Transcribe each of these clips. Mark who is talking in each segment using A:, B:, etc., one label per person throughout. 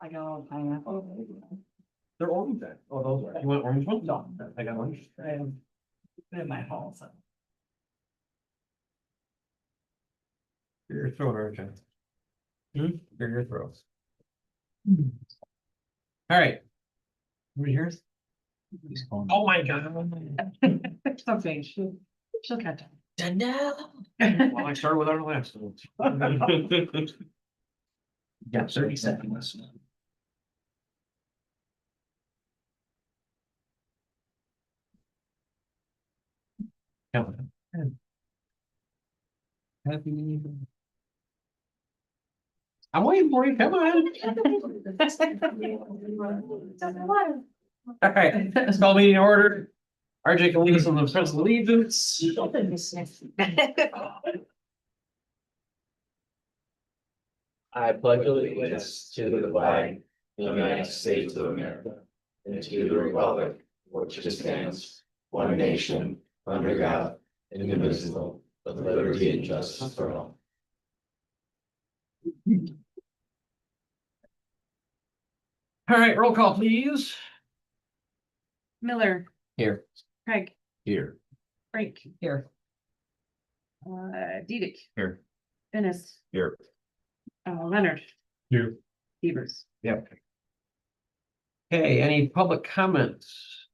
A: I got pineapple.
B: They're orange then. Oh, those are. You want orange ones?
A: No,
B: I got orange.
A: I have in my home, so.
B: Clear your throat, aren't you? Clear your throat. All right. Everybody hears? Oh my God.
A: Something, she'll catch up.
B: Well, I started with our last one.
A: Yeah, 30 seconds.
B: Happy. I'm waiting for you. Come on. All right, let's call meeting to order. RJ can lead us on the Pledge of Allegiance.
C: I pledge allegiance to the flag of the United States of America and to the republic which stands one nation under God, indivisible, with liberty and justice for all.
B: All right, roll call, please.
D: Miller,
B: Here.
D: Craig,
B: Here.
D: Frank,
A: Here.
D: Dedek,
B: Here.
D: Dennis,
B: Here.
D: Leonard,
B: Here.
D: Devers.
B: Yep. Okay, any public comments?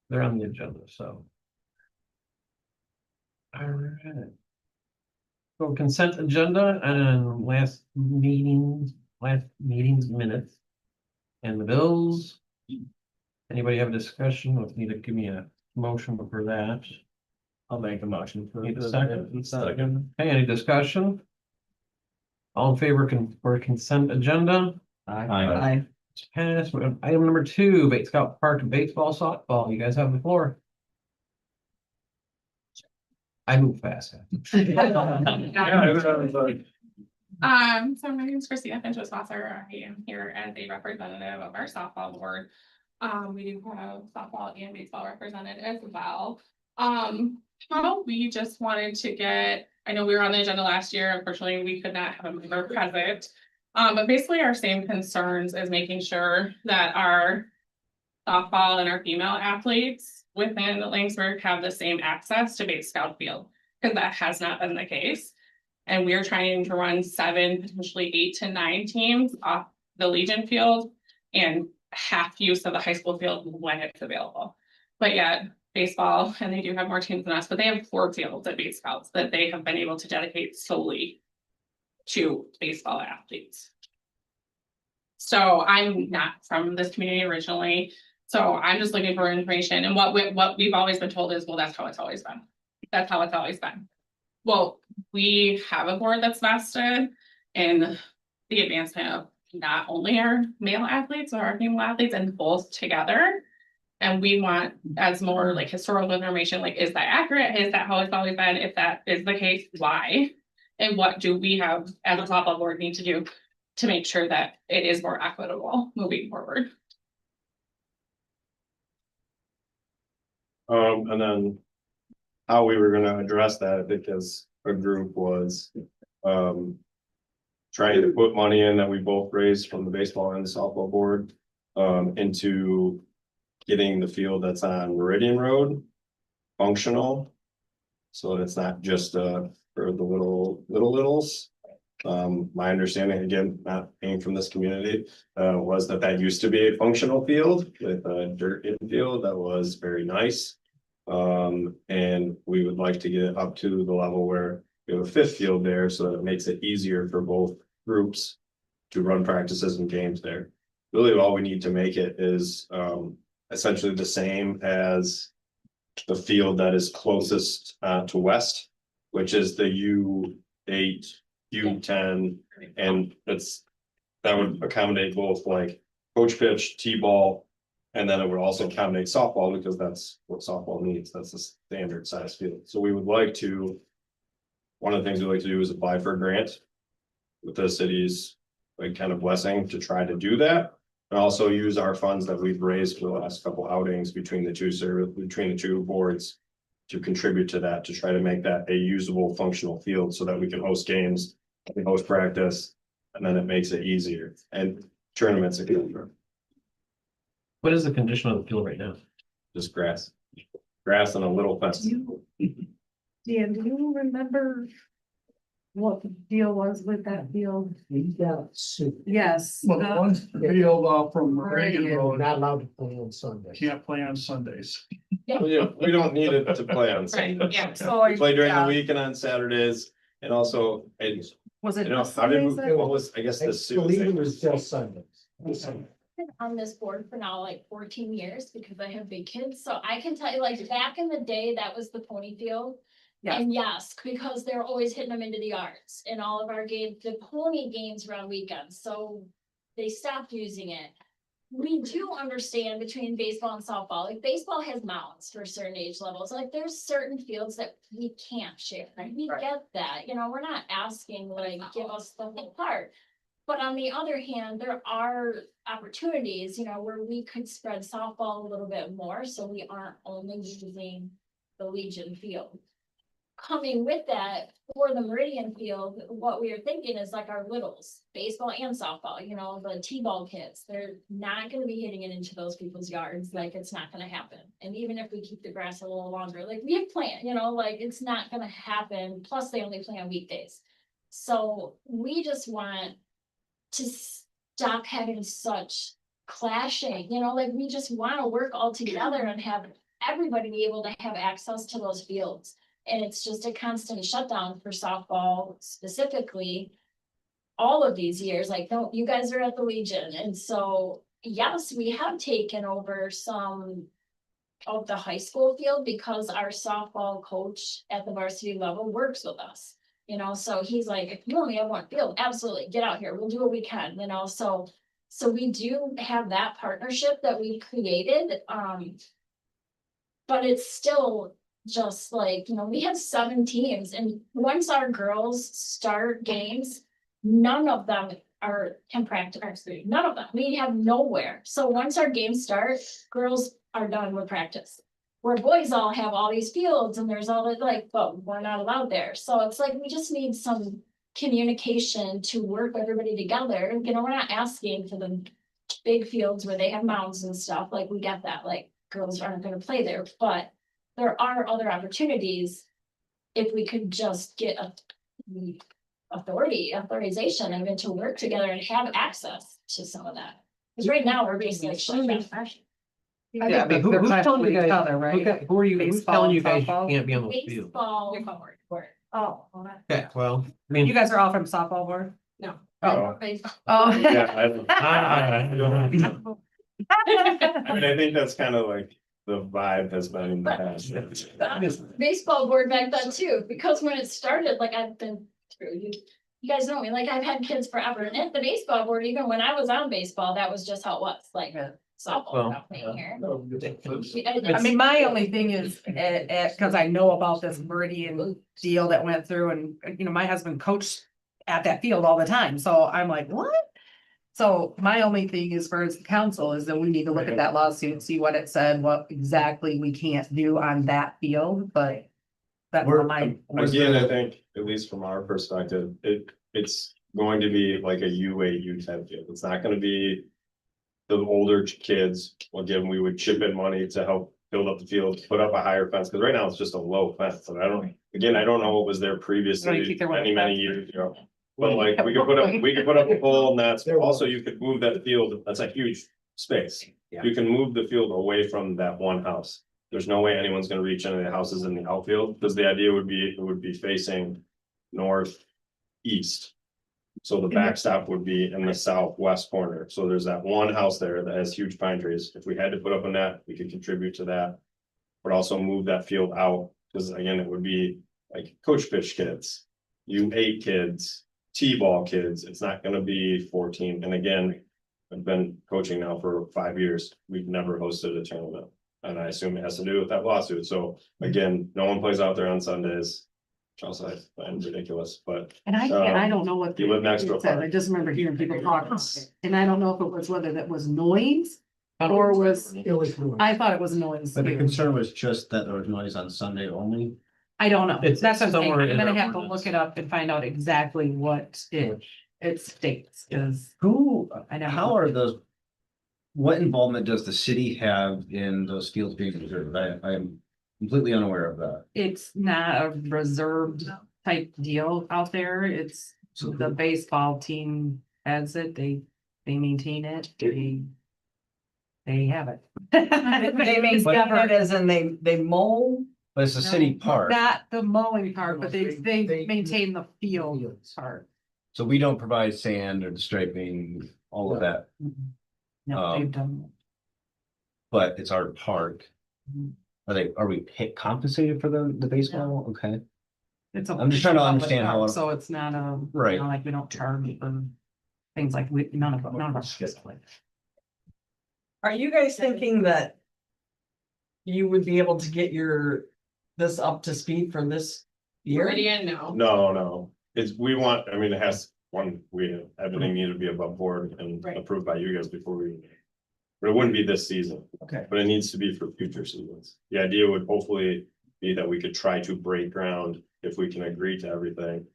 B: They're on the agenda, so. All right. So consent agenda and last meeting's minutes. And the bills. Anybody have a discussion? Let's need to give me a motion for that.
C: I'll make a motion for
B: Need a second? Second. Okay, any discussion? All in favor for consent agenda?
A: Aye.
B: It's passed. Item number 2, Bait Scout Park baseball, softball. You guys have the floor. I move fast.
E: So my name is Christina Finch-Wasser. I am here as a representative of our softball board. We do have softball and baseball represented as well. We just wanted to get, I know we were on the agenda last year, unfortunately, we could not have a member present. But basically our same concerns is making sure that our softball and our female athletes within Laingsburg have the same access to base scout field, because that has not been the case. And we're trying to run 7, potentially 8 to 9 teams off the Legion field and half use of the high school field when it's available. But yet baseball, and they do have more teams than us, but they have 4 fields at base scouts that they have been able to dedicate solely to baseball athletes. So I'm not from this community originally. So I'm just looking for information, and what we've always been told is, well, that's how it's always been. That's how it's always been. Well, we have a board that's vested in the advancement of not only our male athletes or our female athletes, and both together. And we want, as more like historical information, like, is that accurate? Is that how it's always been? If that is the case, why? And what do we have as a softball board need to do to make sure that it is more equitable moving forward?
F: And then how we were gonna address that, I think, as a group was trying to put money in that we both raised from the baseball and the softball board into getting the field that's on Meridian Road functional, so that it's not just for the littles. My understanding, again, not being from this community, was that used to be a functional field with a dirt infield that was very nice. And we would like to get up to the level where we have a 5th field there, so that it makes it easier for both groups to run practices and games there. Really, all we need to make it is essentially the same as the field that is closest to west, which is the U8, U10, and that would accommodate both like coach pitch, T-ball, and then it would also accommodate softball, because that's what softball needs. That's the standard size field. So we would like to, one of the things we'd like to do is apply for a grant with the city's like kind of blessing to try to do that. And also use our funds that we've raised for the last couple outings between the two boards to contribute to that, to try to make that a usable, functional field so that we can host games, we host practice, and then it makes it easier and tournaments,
B: What is the condition of the field right now?
F: just grass. Grass and a little fence.
A: Dan, do you remember what the deal was with that field? Yes.
G: Well, the one field from Reagan
A: Reagan.
G: Road,
H: Not allowed to play on Sundays.
G: can't play on Sundays.
F: We don't need it to play on Sundays.
E: Yeah.
A: So
F: We play during the
A: yeah.
F: week and on Saturdays, and also,
A: Was it?
F: you know,
A: Sundays that-
F: what was, I guess
H: I
F: the
H: believe it
F: Susan.
H: was just Sundays.
I: Been on this board for now like 14 years because I have big kids, so I can tell you, like, back in the day, that was the pony field.
A: Yes.
I: And yes, because they're always hitting them into the yards in all of our games, the pony games were on weekends, so they stopped using it. We do understand between baseball and softball, like baseball has mounds for certain age levels, like there's certain fields that we can't share, and we
A: Right.
I: get that, you know, we're not asking like, give us the whole part. But on the other hand, there are opportunities, you know, where we could spread softball a little bit more, so we aren't only using the Legion field. Coming with that, for the Meridian field, what we are thinking is like our littles, baseball and softball, you know, the T-ball kids, they're not gonna be hitting it into those people's yards, like, it's not gonna happen. And even if we keep the grass a little longer, like, we have planned, you know, like, it's not gonna happen, plus they only play on weekdays. So we just want to stop having such clashing, you know, like, we just wanna work all together and have everybody be able to have access to those fields. And it's just a constant shutdown for softball specifically. All of these years, like, no, you guys are at the Legion, and so, yes, we have taken over some of the high school field because our softball coach at the varsity level works with us. You know, so he's like, if you only have one field, absolutely, get out here, we'll do what we can, you know, so we do have that partnership that we created, but it's still just like, you know, we have 7 teams, and once our girls start games, none of them can practice, none of them, we have nowhere. So once our games start, girls are done with practice. Where boys all have all these fields and there's all that, like, but we're not allowed there. So it's like, we just need some communication to work everybody together. You know, we're not asking for the big fields where they have mounds and stuff, like, we get that, like, girls aren't gonna play there, but there are other opportunities. If we could just get authorization, and then to work together and have access to some of that. Because right now, we're basically shut down.
B: Yeah, but who's telling you guys, who are you, who's
A: Baseball,
B: telling you guys you
A: softball?
B: can't be on those fields?
I: Baseball.
A: Oh, well, that-
B: Okay, well, I mean.
A: you guys are all from softball board?
E: No.
A: Oh.
E: Baseball.
A: Oh.
F: Yeah, I mean, I think that's kind of like the vibe has been in the past.
I: Baseball board back then too, because when it started, like, I've been through, you guys know me, like, I've had kids forever, and at the baseball board, even when I was on baseball, that was just how it was, like,
A: Yeah.
I: softball,
B: Well,
I: not playing here.
A: I mean, my only thing is, cause I know about this Meridian deal that went through, and, you know, my husband coached at that field all the time, so I'm like, what? So my only thing as far as the council is that we need to look at that lawsuit, see what it said, what exactly we can't do on that field, but. That's
H: We're-
A: my.
F: Again, I think, at least from our perspective, it's going to be like a U type field. It's not gonna be the older kids. Again, we would chip in money to help build up the field, put up a higher fence, because right now it's just a low fence, and I don't know what was there previously,
A: keep their one
F: many
A: fence.
F: years ago. But like, we could put up a pole, and that's, also you could move that field, that's a huge space.
H: Yeah.
F: You can move the field away from that one house. There's no way anyone's gonna reach any of the houses in the outfield, because the idea would be, it would be facing northeast. So the backstop would be in the southwest corner, so there's that one house there that has huge pine trees, if we had to put up a net, we could contribute to that. But also move that field out, because again, it would be like coach pitch kids, U8 kids, T-ball kids, it's not gonna be 14, and again. I've been coaching now for 5 years, we've never hosted a tournament. And I assume it has to do with that lawsuit, so again, no one plays out there on Sundays. Which also I find ridiculous, but
A: And I don't know what.
F: you live next to a
A: it said.
F: park.
A: I just remember hearing people talk, about it. And I don't know if it was whether that was noise Or was,
H: It was noise.
A: I thought it was noise.
C: But the
A: too.
C: concern was just that there was noise on Sunday only.
A: I don't know.
B: It's
A: That's what I'm saying.
B: somewhere
A: I'm
B: in
A: gonna
B: our
A: have to
B: ordinance.
A: look it up and find out exactly what it states, is.
C: Who,
A: I never-
C: how are those? What involvement does the city have in those fields being reserved? I am completely unaware of that.
A: It's not a reserved type deal out there. It's the baseball team has it. They maintain it. They have it.
J: They maintain it as in they mow.
C: But it's a city park,
A: Not the mowing part, but they
H: They-
A: maintain the field
H: Fields.
A: part.
C: so we don't provide sand or the striping, all of that,
A: No, they've done.
C: but it's our park.
A: Mhm.
C: Are we compensated for the baseball? Okay,
A: It's a.
C: I'm just trying to
A: public
C: understand how
A: park,
C: it-
A: So it's not a,
C: Right.
A: like we don't charge for things like none of us.
J: Are you guys thinking that you would be able to get this up to speed for this year?
E: Meridian, no.
F: No, it's, we want, I mean, it has everything needed to be above board and
J: Right.
F: approved by you guys before we. But it wouldn't be this season,
J: Okay,
F: but it needs to be for future seasons. The idea would hopefully be that we could try to break ground if we can agree to everything.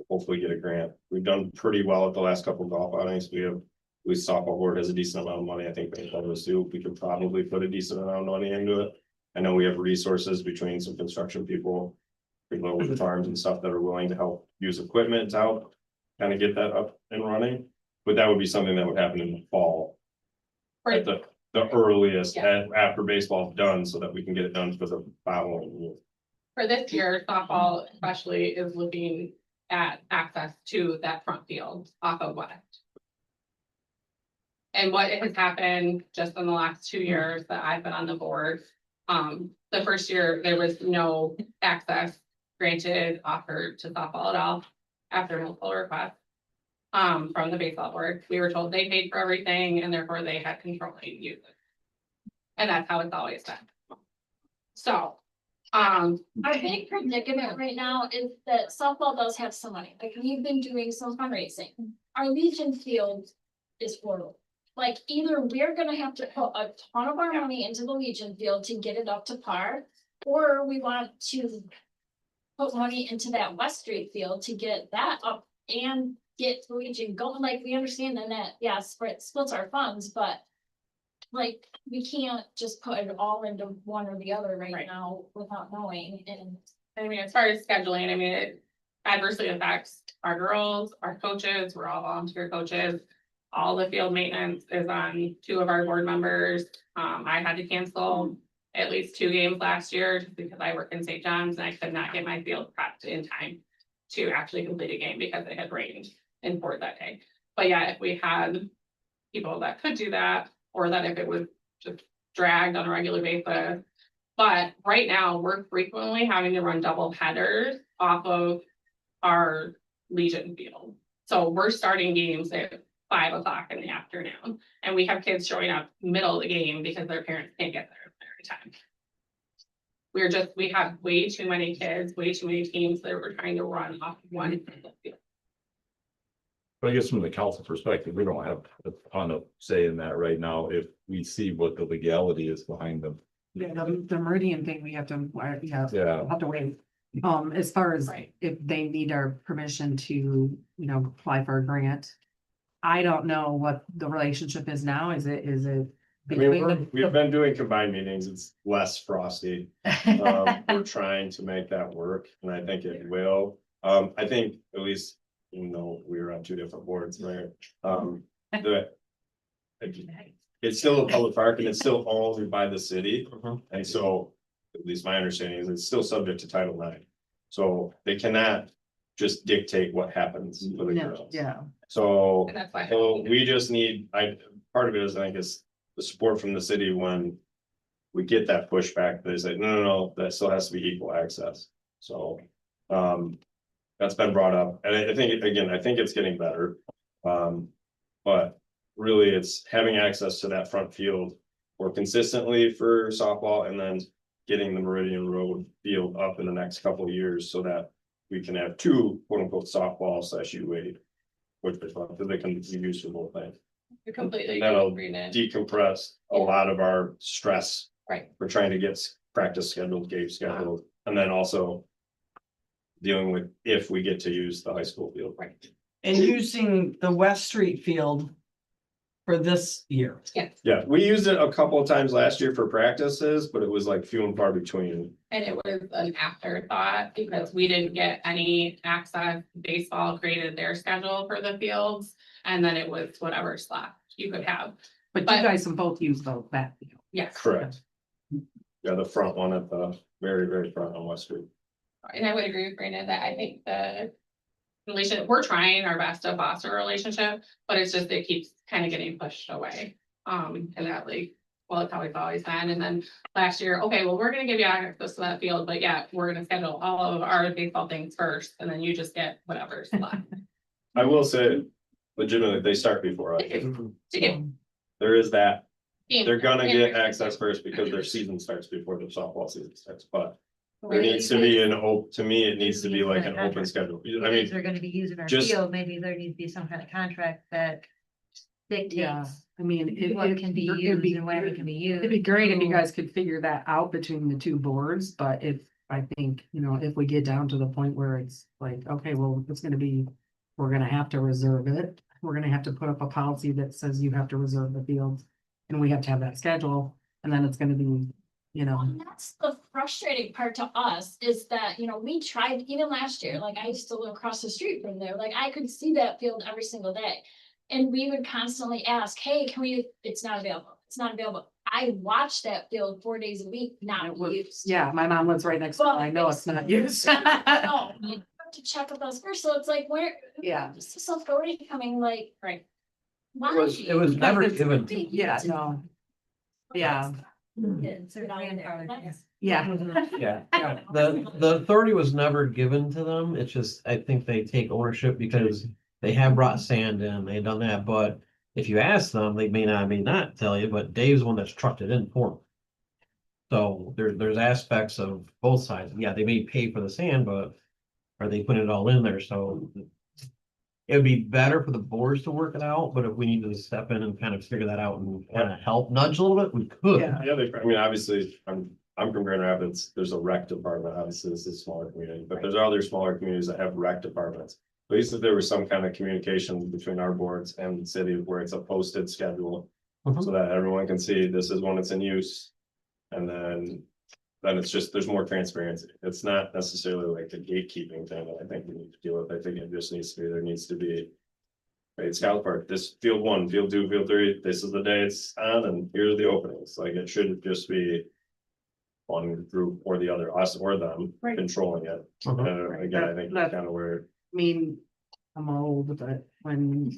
F: Hopefully get a grant. We've done pretty well at the last couple of golf outings. We have, at least softball board has a decent amount of money. I think baseball does too. We could probably put a decent amount of money into it. I know we have resources between some construction people, people with farms and stuff that are willing to help use equipment to help kind of get that up and running. But that would be something that would happen in the fall. At the earliest, after baseball's done, so that we can get it done for the following year.
E: For this year, softball especially is looking at access to that front field off of West. And what has happened just in the last 2 years that I've been on the board, the first year, there was no access granted, offered to softball at all after multiple requests. From the baseball board, we were told they paid for everything and therefore they had control to use it. And that's how it's always been. So,
I: Our big predicament right now is that softball does have some money, like we've been doing some fundraising. Our Legion field is horrible. Like either we're gonna have to put a ton of our money into the Legion field to get it up to par. Or we want to put money into that West Street field to get that up and get the Legion going. Like we understand that, yes, it splits our funds, but like, we can't just put it all into one or the other right
E: Right.
I: now without knowing, and
E: I mean, as far as scheduling, I mean, it adversely affects our girls, our coaches, we're all volunteer coaches. All the field maintenance is on 2 of our board members. I had to cancel at least 2 games last year just because I work in St. John's and I could not get my field prepped in time to actually complete a game because it had rained in Fort that day. But yeah, if we had people that could do that, or that if it was just dragged on a regular basis. But right now, we're frequently having to run double headers off of our Legion field. So we're starting games at 5 o'clock in the afternoon, and we have kids showing up middle of the game because their parents can't get there every time. We have way too many kids, way too many teams that we're trying to run off one field.
K: But I guess from the council perspective, we don't have a ton of say in that right now, if we see what the legality is behind them.
A: Yeah, the Meridian thing, we have to,
K: Yeah,
A: we'll have to wait. As far as
E: Right.
A: if they need our permission to, apply for a grant. I don't know what the relationship is now. Is it?
F: I mean, we've been doing combined meetings. It's less frosty. We're trying to make that work and I think it will. I think at least, even though we were on 2 different boards, right? It's still a public park and it's still owned by the city. And so, at least my understanding is it's still subject to Title IX. So they cannot just dictate what happens for the
A: No,
F: girls.
A: yeah.
F: So,
E: And that's why.
F: so we just need, part of it is, I think, is the support from the city when we get that pushback, they say, no, that still has to be equal access. So, that's been brought up, and I think, again, I think it's getting better. But really, it's having access to that front field more consistently for softball, and then getting the Meridian Road field up in the next couple of years so that we can have 2 quote unquote softball /UA, which is fun, because they can be used for both things.
E: We completely
F: That'll
E: agree in it.
F: decompress a lot of our stress.
E: Right.
F: We're trying to get practice scheduled, game scheduled, and then also dealing with if we get to use the high school field.
E: Right.
J: And using the West Street field for this year.
F: Yeah, we used it a couple of times last year for practices, but it was like few and far between.
E: And it was an afterthought because we didn't get any access. Baseball created their schedule for the fields. And then it was whatever slot you could have.
A: But you
E: But-
A: guys can both use the back field.
E: Yes.
F: Correct. Yeah, the front one at the very, very front on West Street.
E: And I would agree with Brandon that I think the we're trying our best to foster a relationship, but it's just, it keeps kind of getting pushed away. And that like, well, it's how it's always been. And then last year, okay, well, we're gonna give you access to that field, but yeah, we're gonna schedule all of our baseball things first, and then you just get whatever slot.
F: I will say legitimately, they start before us. There is that. They're gonna get access first because their season starts before the softball season starts, but there needs to be to me, it needs to be like an open schedule. I
L: If
F: mean,
L: they're gonna be using our
F: just-
L: field, maybe there needs to be some kind of contract that
A: Yeah,
L: dictates
A: I mean,
L: what can be used and when it can be
A: It'd be
L: used.
A: great if you guys could figure that out between the two boards, but I think, if we get down to the point where it's like, okay, well, it's gonna be, we're gonna have to reserve it. We're gonna have to put up a policy that says you have to reserve the field, and we have to have that schedule, and then it's gonna be,
I: And that's the frustrating part to us is that, we tried even last year, like I used to live across the street from there, like I could see that field every single day. And we would constantly ask, hey, it's not available, it's not available. I watched that field 4 days a week, not used.
A: yeah, my mom lives right next door. I know it's not used.
I: No, you have to check with us first, so it's like, where?
A: Yeah.
I: This is authority coming like,
E: Right.
I: why?
B: It was never given.
A: Yeah, no. Yeah,
L: Kids are grandfathered,
A: yeah.
B: Yeah, the authority was never given to them. It's just, I think they take ownership because they have brought sand in, they've done that, but if you ask them, they may not tell you, but Dave's the one that's trucked it in for them. So there's aspects of both sides. Yeah, they may pay for the sand, but are they putting it all in there? So it would be better for the boards to work it out, but if we needed to step in and kind of figure that out and kind of help nudge a little bit, we could.
A: Yeah.
F: I mean, obviously, I'm from Grand Rapids, there's a rec department, obviously, this is a smaller community, but there's other smaller communities that have rec departments. At least if there was some kind of communication between our boards and the city where it's a posted schedule. So that everyone can see this is when it's in use. And then it's just, there's more transparency. It's not necessarily like the gatekeeping thing that I think we need to deal with. I think it just needs to be, there needs to be. Right, Scout Park, this field 1, field 2, field 3, this is the day it's on and here's the openings. Like it shouldn't just be. One group or the other, us or them
A: Right.
F: controlling it.
A: Right.
F: Again, I think
A: That-
F: that's kind of where.
A: I mean, I'm old, but when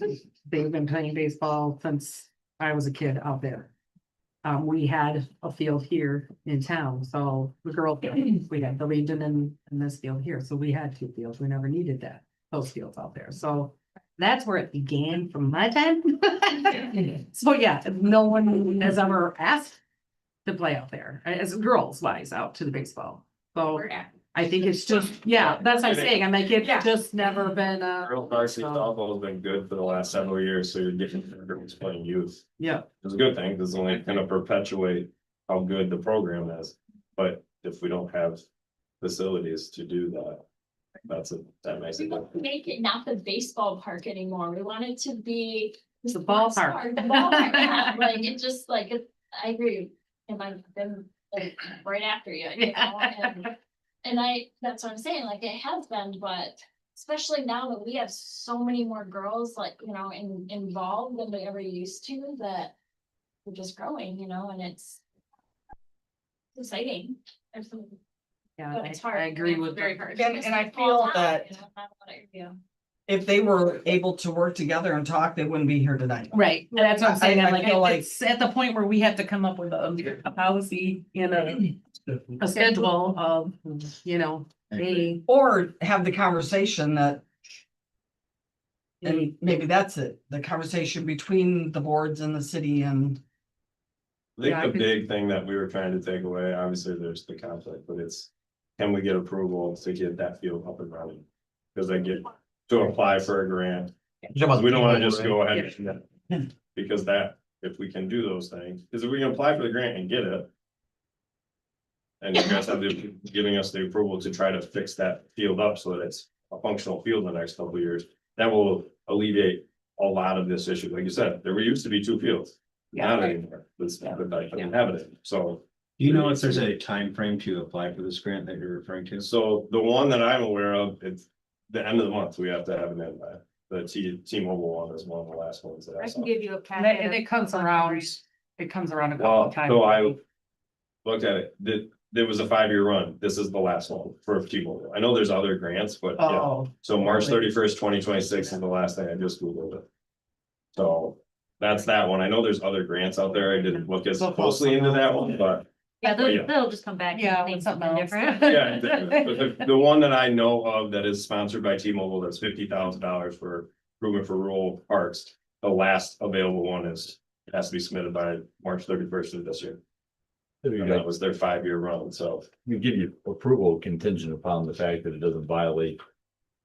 A: they've been playing baseball since I was a kid out there. We had a field here in town, so the girl, we had the Legion and this field here, so we had 2 fields, we never needed those fields out there, so. That's where it began from my time. So yeah, no one has ever asked to play out there, as girls wise out to the baseball, so.
E: We're at.
A: I think it's just, yeah, that's what I'm saying, I'm like, it's
E: Yeah.
A: just never been
F: Girls varsity softball has been good for the last several years, so you're getting girls playing youth.
A: Yeah,
F: It's a good thing, because it's only gonna perpetuate how good the program is. But if we don't have facilities to do that, that makes
I: We
F: it.
I: want to make it not the baseball park anymore. We want it to be.
A: The ballpark.
I: The ballpark, yeah, like it just like, I agree. And I've been like right after you, and that's what I'm saying, like it has been, but especially now that we have so many more girls like, involved than we ever used to, that we're just growing, and it's exciting. Absolutely.
A: yeah,
I: But it's hard.
A: I agree with.
E: Very hard.
J: And I feel that if they were able to work together and talk, they wouldn't be here tonight.
A: Right, that's what I'm saying,
J: I
A: I'm like,
J: feel like-
A: it's at the point where we have to come up with a policy and a schedule of, hey.
J: Or have the conversation that. And maybe that's it, the conversation between the boards and the city and.
F: I
A: Yeah, I
F: think the
A: could-
F: big thing that we were trying to take away, obviously, there's the conflict, but it's, can we get approval to get that field up and running? Because I get to apply for a grant, we don't wanna just go ahead and Because that, if we can do those things, because if we can apply for the grant and get it. And you guys have giving us the approval to try to fix that field up so that it's a functional field in the next couple of years. That will alleviate a lot of this issue. Like you said, there used to be 2 fields. Not anymore. It's inhabited, so.
M: Do you know if there's a time frame to apply for this grant that you're referring to?
F: So the one that I'm aware of, it's the end of the month, we have to have it in by. The T-Mobile one is one of the last ones that I
L: I
F: saw.
L: can give you a
A: And
L: packet.
A: it comes around, it comes around a couple
F: Well,
A: of times.
F: so I looked at it, there was a 5-year run, this is the last one for T-Mobile. I know there's other grants, but yeah,
A: Oh,
F: so March
A: really?
F: 31st, 2026 is the last thing I just Googled it. So that's that one, I know there's other grants out there, I didn't look as
A: So
F: closely into that one, but.
L: Yeah,
F: Yeah.
L: they'll just come back.
A: Yeah,
L: and think
A: with something
L: something
A: else.
L: different.
F: Yeah, exactly. But the one that I know of that is sponsored by T-Mobile, that's $50,000 for improvement for rural parks. The last available one has to be submitted by March 31st of this year. And that was their 5-year run, so.
K: We give you approval contingent upon the fact that it doesn't violate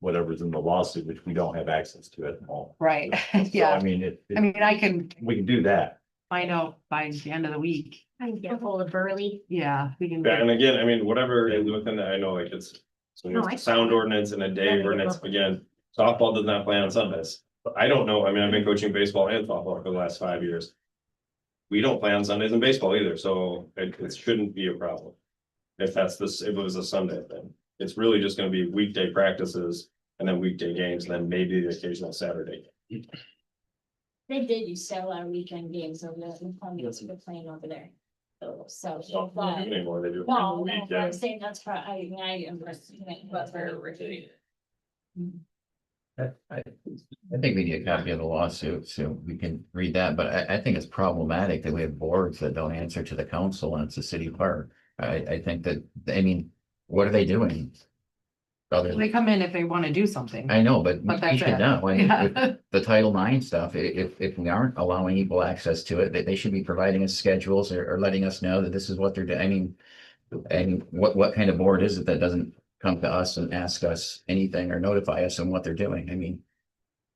K: whatever's in the lawsuit, which we don't have access to at all.
A: right,
K: So, I
A: yeah,
K: mean,
A: I mean, I can
K: we can do that.
A: find out by the end of the week,
L: I can get hold of Burley.
A: yeah, we can.
F: Yeah, and again, I mean, whatever is within that, I know like it's. So
L: No, I
F: it's a sound ordinance and a day ordinance, again, softball does not play on Sundays. But I don't know, I mean, I've been coaching baseball and softball for the last 5 years. We don't play on Sundays in baseball either, so it shouldn't be a problem. If if it was a Sunday thing, it's really just gonna be weekday practices and then weekday games, and then maybe the occasional Saturday.
I: They did used to have a lot of weekend games over there, and Columbus were playing over there. So,
F: So,
I: but,
F: anymore, they do.
I: no,
F: Week,
I: no,
F: yeah.
I: I'm saying that's probably, I understand, but they're regulated.
C: I think we need a copy of the lawsuit so we can read that, but I think it's problematic that we have boards that don't answer to the council and it's a city park. I think that, I mean, what are they doing? Other
A: They come in if they want to do something.
C: I know, but
A: But
C: we
A: that's
C: should
A: it.
C: know, and
A: Yeah.
C: with the Title IX stuff, if we aren't allowing equal access to it, they should be providing us schedules or letting us know that this is what they're doing. I mean, and what kind of board is it that doesn't come to us and ask us anything or notify us on what they're doing? I mean,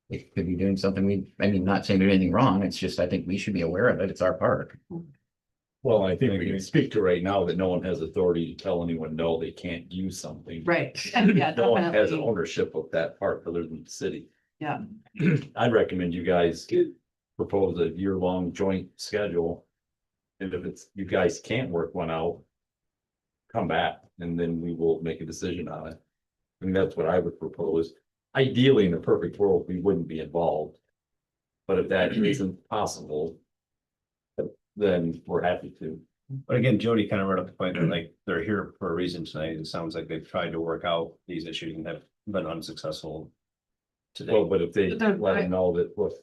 C: it could be doing something not saying there's anything wrong, it's just, I think we should be aware of it, it's our park.
K: Well, I think we can speak to right now that no one has authority to tell anyone, no, they can't use something.
A: Right, yeah,
K: No one has
A: definitely,
K: ownership of that park other than the city.
A: yeah,
K: I'd recommend you guys propose a year-long joint schedule. And if you guys can't work one out, come back and then we will make a decision on it. I mean, that's what I would propose. Ideally, in a perfect world, we wouldn't be involved. But if that isn't possible, then we're happy to.
M: But again, Jody kind of brought up the point that like they're here for a reason tonight. It sounds like they've tried to work out these issues and have been unsuccessful.
K: Well,
M: Today,
K: but if they
A: But then
K: let
A: I-
K: them know that, look,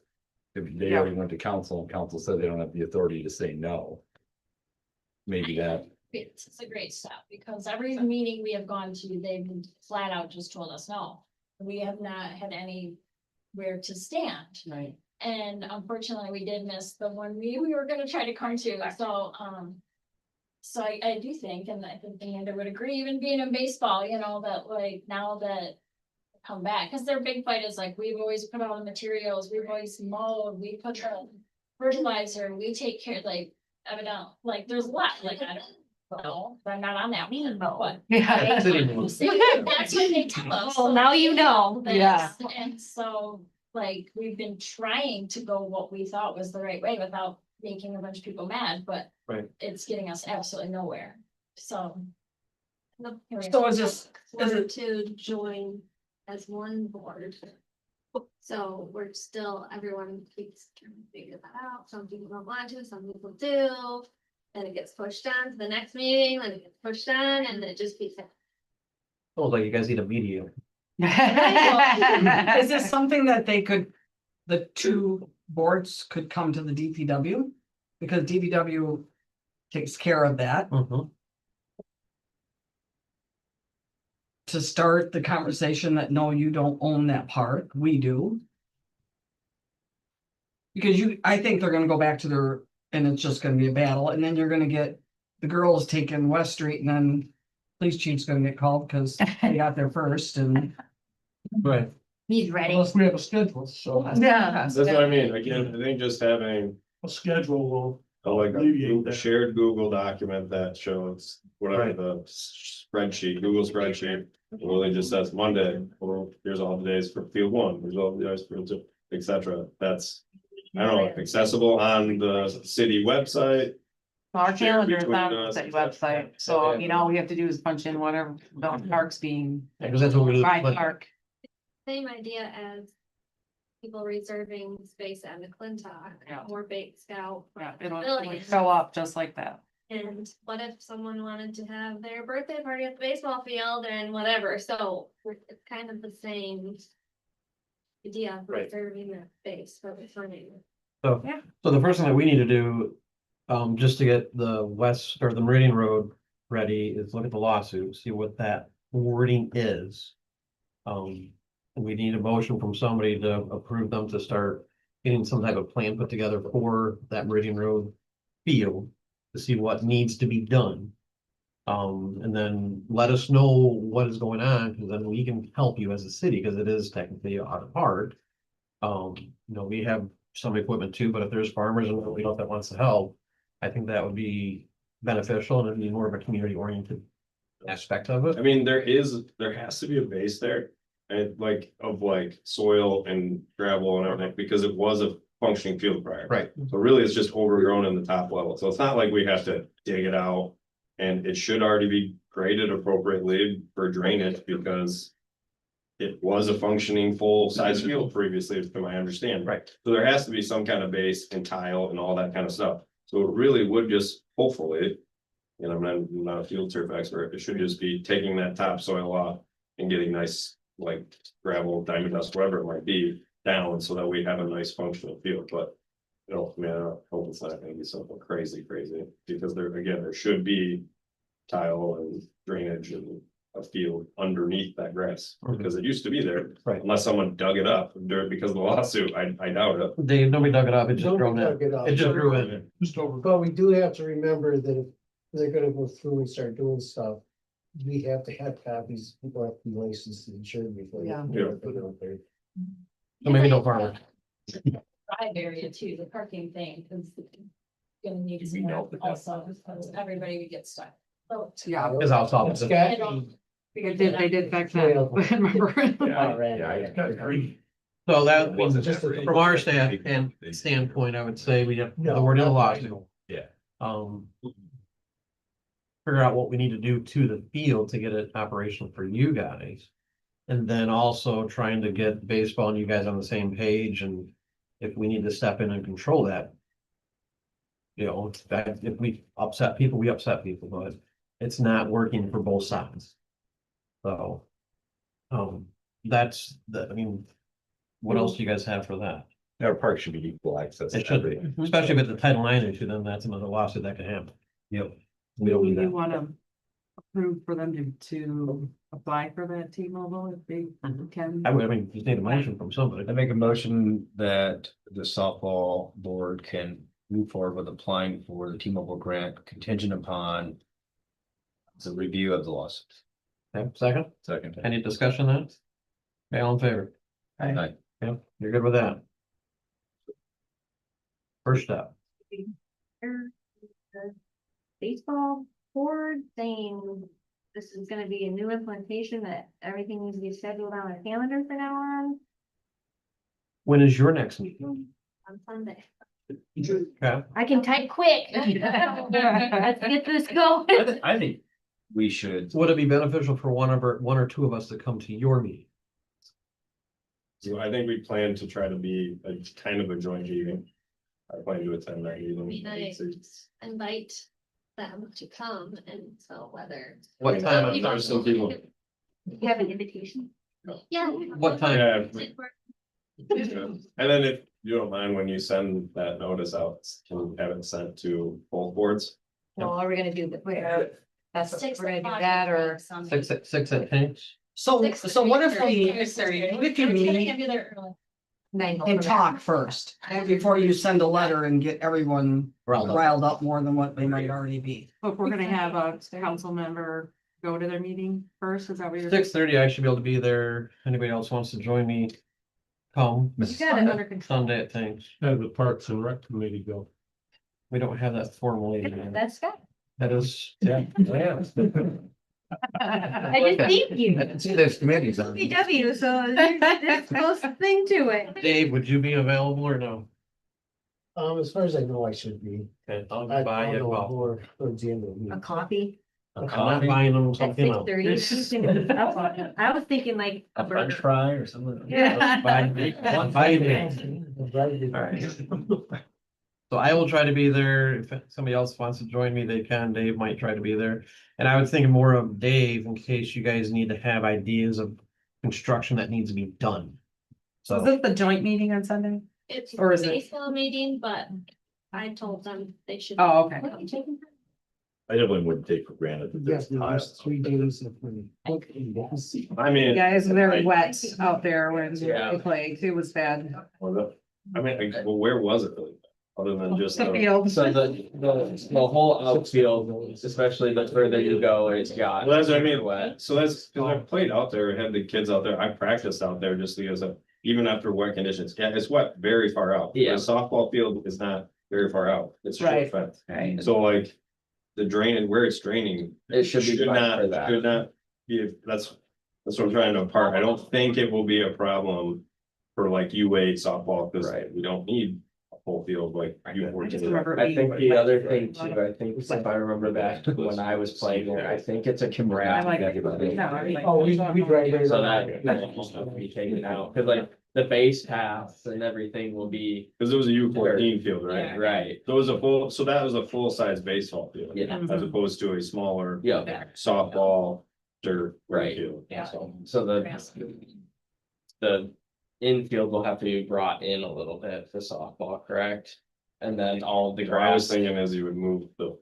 K: if they
A: Yeah.
K: already went to council and council said they don't have the authority to say no. Maybe that,
I: It's a great step, because every meeting we have gone to, they've flat out just told us no. We have not had anywhere to stand.
A: right.
I: And unfortunately, we did miss the one we were gonna try to come to, so, so I do think, and I think Amanda would agree, even being in baseball, you know, that like now that come back, cause their big fight is like, we've always put all the materials, we've always mowed, we put the fertilizer, we take care, like, evident, like, there's a lot, like, I don't know, but I'm not on that one, but.
A: Yeah.
I: That's what they tell us.
L: Well, now you know.
A: Yeah.
I: And so, like, we've been trying to go what we thought was the right way without making a bunch of people mad, but.
B: Right.
I: It's getting us absolutely nowhere, so.
J: So is this, is
N: Or
J: it,
N: to join as one board. So we're still, everyone keeps trying to figure that out. Some people don't want to, some people do. And it gets pushed on to the next meeting, then it gets pushed on, and it just keeps.
B: Oh, like you guys need a mediator.
J: is this something that the 2 boards could come to the DPW? Because DPW takes care of that. To start the conversation that no, you don't own that park, we do. Because I think they're gonna go back to and it's just gonna be a battle, and then you're gonna get the girls taking West Street, and then police chief's gonna get called because they got there first, and
B: Right.
L: He's ready.
G: Unless we have a schedule, so
A: Yeah.
F: That's what I mean, again, I think just having
G: a schedule will.
F: like
G: alleviate
F: a
G: that.
F: shared Google document that shows whatever
B: Right.
F: the spreadsheet, Google spreadsheet. Really just says Monday, well, here's all the days for field one, here's all the days for field two, et cetera. That's, I don't know, accessible on the city website.
A: Our
F: Share
A: calendar is
F: between
A: on the
F: us,
A: city
F: et cetera.
A: website, so you know, all we have to do is punch in whatever the parks being.
B: Because that's what we do.
A: Pride Park.
N: Same idea as people reserving space at McClintock
A: Yeah.
N: or Bait Scout.
A: Yeah, it'll
N: Pavilion.
A: show up just like that.
N: And what if someone wanted to have their birthday party at the baseball field and whatever, so it's kind of the same idea of
M: Right.
N: reserving that space for the funding.
B: So the first thing that we need to do, just to get the west or the Meridian Road ready is look at the lawsuit, see what that wording is. We need a motion from somebody to approve them to start getting some type of plan put together for that Meridian Road field to see what needs to be done. And then let us know what is going on, because then we can help you as a city, because it is technically out of part. We have some equipment too, but if there's farmers and we know that wants to help, I think that would be beneficial and it'd be more of a community oriented aspect of it.
F: I mean, there has to be a base there. And of soil and gravel and everything, because it was a functioning field prior.
B: Right.
F: So really, it's just overgrown in the top level, so it's not like we have to dig it out. And it should already be graded appropriately for drainage, because it was a functioning full-size field previously, to my understanding.
B: Right.
F: So there has to be some kind of base and tile and all that kind of stuff. So it really would just, hopefully, and I'm not a field turf expert, it should just be taking that topsoil off and getting nice, gravel, diamond dust, whatever it might be, down, so that we have a nice functional field. But I hope it's not gonna be something crazy, because there should be tile and drainage and a field underneath that grass, because it used to be there.
B: Right.
F: Unless someone dug it up because of the lawsuit, I doubt it.
B: Nobody dug it up, it just grown in.
H: Nobody dug it up.
B: It just grew in.
G: Just over.
H: But we do have to remember that if they're gonna go through and start doing stuff, we have to have copies, people have to be licensed and insured before.
A: Yeah.
H: Put it out there.
B: So maybe no farmer.
I: Drive area too, the parking thing, because gonna need some help also, because everybody would get stuck. So,
A: Yeah.
B: Is I'll solve it.
H: Scott,
A: They did fix that, remember?
H: already.
B: So that means just from our standpoint, I would say we have the word in the lawsuit.
K: Yeah.
B: Figure out what we need to do to the field to get it operational for you guys. And then also trying to get baseball and you guys on the same page, and if we need to step in and control that. If we upset people, we upset people, but it's not working for both sides. So. What else do you guys have for that?
K: Our park should be equal access.
B: It
K: to
B: should be,
K: everything.
B: especially if it's a Title IX issue, then that's another lawsuit that could happen. Yep. We don't need
A: You
B: that.
A: wanna approve for them to apply for that T-Mobile if they can?
B: I mean, you need a motion from somebody.
M: I make a motion that the softball board can move forward with applying for the T-Mobile grant contingent upon the review of the lawsuit.
B: Okay, second,
K: Second.
B: any discussion on it? Okay, all in favor?
M: Aye.
B: Yeah, you're good with that? First step.
L: Baseball board saying this is gonna be a new implementation, that everything needs to be scheduled on a calendar from now on.
B: When is your next meeting?
N: On Sunday.
B: Okay,
L: I can type quick. Let's get this going.
M: I think we should,
B: would it be beneficial for one or two of us to come to your meeting?
F: So I think we plan to try to be a kind of a joint meeting. I plan to attend that meeting.
N: Be nice. Invite them to come, and so whether.
B: What time?
F: There are some people.
L: You have an invitation?
N: Yeah.
B: What time?
F: Yeah. And then if you don't mind, when you send that notice out, can you have it sent to both boards?
L: Well, are we gonna do that? That's,
N: Six
L: we're gonna do
N: o'clock,
L: that, or?
B: Six at 10?
J: So what if you meet and talk first, before you send a letter and get everyone riled up more than what they might already be?
A: If we're gonna have a council member
D: go to their meeting first? Is that what you're?
B: 6:30, I should be able to be there. Anybody else wants to join me? Come.
D: You got it under control.
B: Sunday at things.
G: Have the Parks and Rec Committee go.
B: We don't have that formally. yet.
L: That's good.
B: That is, yeah.
L: I just thank you.
M: I didn't see those committees on.
L: PW, so there's close thing to it.
B: Dave, would you be available or no?
H: As far as I know, I should be.
B: Okay, I'll
H: I
B: buy you a
H: know
B: coffee.
H: more towards the end of the
L: A
H: meeting.
L: coffee
B: I'm not buying them
L: at
B: something else.
L: 6:30. I was thinking like
M: A French
L: burger.
M: fry or something.
L: Yeah.
B: Buy me. All right. So I will try to be there. If somebody else wants to join me, they can. Dave might try to be there. And I was thinking more of Dave in case you guys need to have ideas of construction that needs to be done.
D: So is
B: So,
D: this the joint meeting on Sunday?
N: It's
D: Or
N: a
D: is it-
N: baseball meeting, but I told them they should.
D: Oh, okay.
N: What are you taking?
K: I definitely wouldn't take for granted that
H: Yes,
K: there's
H: there's
K: tile.
H: 3 days of.
F: I mean.
D: Yeah, it's very wet out there when
F: Yeah.
D: they played. It was bad.
F: Well, where was it really? Other than just.
D: The field.
C: So the whole outfield, especially the further you go, it's got.
F: Well, that's what I mean,
C: Wet.
F: so that's, cause I played out there, had the kids out there, I practiced out there just because of, even after wet conditions, yeah, it's wet very far out.
C: Yeah.
F: The softball field is not very far out, it's short
D: Right.
F: fence.
D: Right.
F: So like, the drain and where it's draining.
C: It should be fine
F: not,
C: for that.
F: should not be, that's what I'm trying to impart, I don't think it will be a problem for like U8 softball, cause
C: Right.
F: we don't need a full field like
D: I
F: U14.
D: just remember.
C: I
D: being
C: think the
D: wet.
C: other thing too, I think if I remember back to when I was playing there, I think it's a
D: I'm
C: camera.
D: like, no, I'm like.
H: Oh, we drive right
C: So
H: around.
C: that almost have to be taken out, cause like the base paths and everything will be.
F: Cause it was a U14 field, right?
C: Right,
F: So it was a full, so that was a full-size baseball field.
C: yeah,
F: As opposed to a smaller
C: yeah,
F: softball dirt.
C: Right.
F: field.
D: Yeah.
C: so the infield will have to be brought in a little bit for softball, correct? And then all of the
F: What I was
C: grass.
F: thinking is you would move the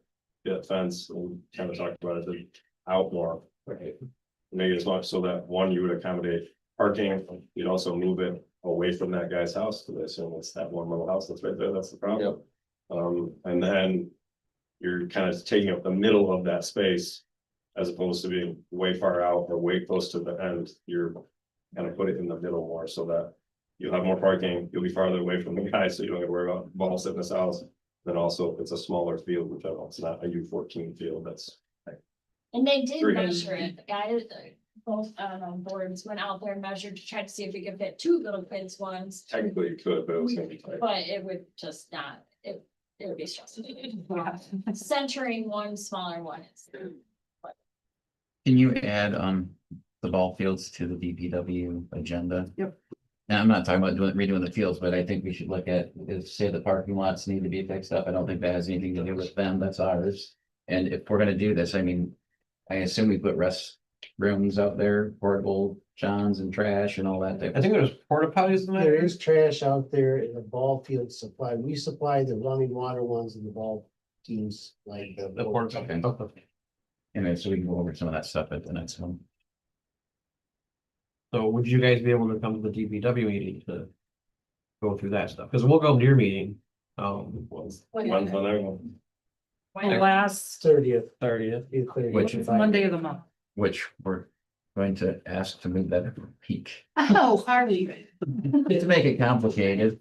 F: fence and kind of talked about it out more. Right. Make it as much so that one, you would accommodate parking, you'd also move it away from that guy's house, because I assume it's that one little house that's right there, that's the problem. And then you're kind of taking up the middle of that space. As opposed to being way far out or way close to the end, you're kind of put it in the middle more so that. You'll have more parking, you'll be farther away from the guy, so you don't have to worry about balls in his house. Then also, it's a smaller field, which I know it's not a U14 field, that's.
I: And they did
F: 3.
I: measure it, the guy, both boards went out there and measured to try to see if we could fit 2 little kids ones.
F: Technically you could, but it was gonna be tight.
I: But it would just not, it would be stressful. Centering one smaller one is.
O: Can you add the ball fields to the DPW agenda?
D: Yep.
O: Now, I'm not talking about redoing the fields, but I think we should look at, if say the parking lots need to be fixed up, I don't think that has anything to do with them, that's ours. And if we're gonna do this, I mean, I assume we put restrooms out there, portable johns and trash and all that type
B: I
O: of
B: think there's porta potties in
H: There
B: there.
H: is trash out there in the ball field supply. We supply the running water ones and the ball teams like the.
B: The porta.
O: Okay. Anyway, so we can go over some of that stuff at the next one.
B: So would you guys be able to come to the DPW meeting to go through that stuff? Because we'll go to your meeting.
F: When's the
D: Last
H: 30th.
O: Which
D: it's Monday of the month.
O: Which we're going to ask to move that a week.
D: Oh, Harley.
O: To make it complicated.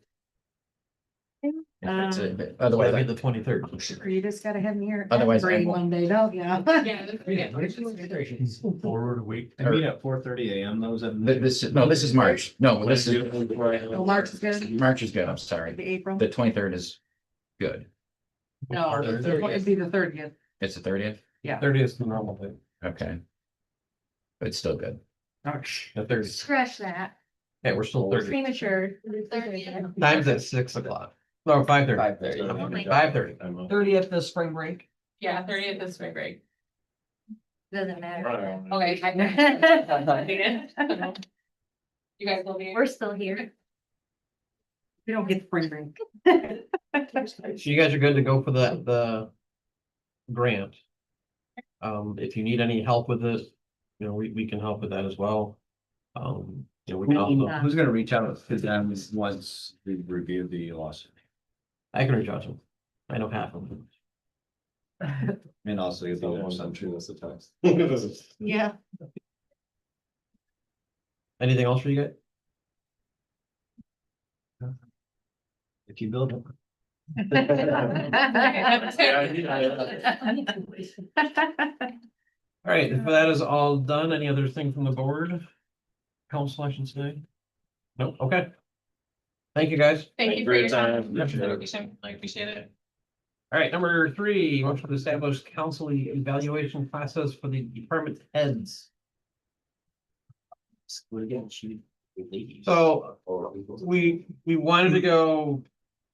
O: Otherwise,
B: Otherwise, the 23rd.
D: You just gotta have me here.
O: Otherwise,
D: every
O: I won't.
D: Monday, don't you?
G: Forward a week.
M: I mean, at 4:30 AM, those.
O: This is March. No, this is
D: Oh, March is good.
O: March is good. I'm sorry.
D: The April.
O: The 23rd is good.
D: No, it'd be the 30th.
O: It's the 30th.
B: 30th is the normal thing.
O: Okay. But it's still good.
B: The 30th.
L: Scratch that.
B: Okay, we're still 30.
L: Premature.
B: Time's at 6 o'clock. No, 5:30.
C: 5:30.
B: 5:30.
J: 30th is spring break.
E: Yeah, 30th is spring break.
L: Doesn't matter.
E: Okay. You guys will be.
L: We're still here.
D: We don't get spring break.
B: So you guys are good to go for the grant. If you need any help with it, we can help with that as well. We can also,
M: Who's gonna reach out to them once we review the lawsuit?
B: I can reach out to them. I know half of them.
M: And also you
F: So
M: have
F: one
M: some
F: time
M: true.
F: that's the text.
D: Yeah.
B: Anything else for you guys?
M: If you build them.
B: All right, if that is all done, any other thing from the board? Council actions today? Nope, okay. Thank you, guys.
E: Thank you for your time.
B: Yep.
E: I appreciate it.
B: All right, number 3, motion to establish council evaluation process for the department heads. So we wanted to go,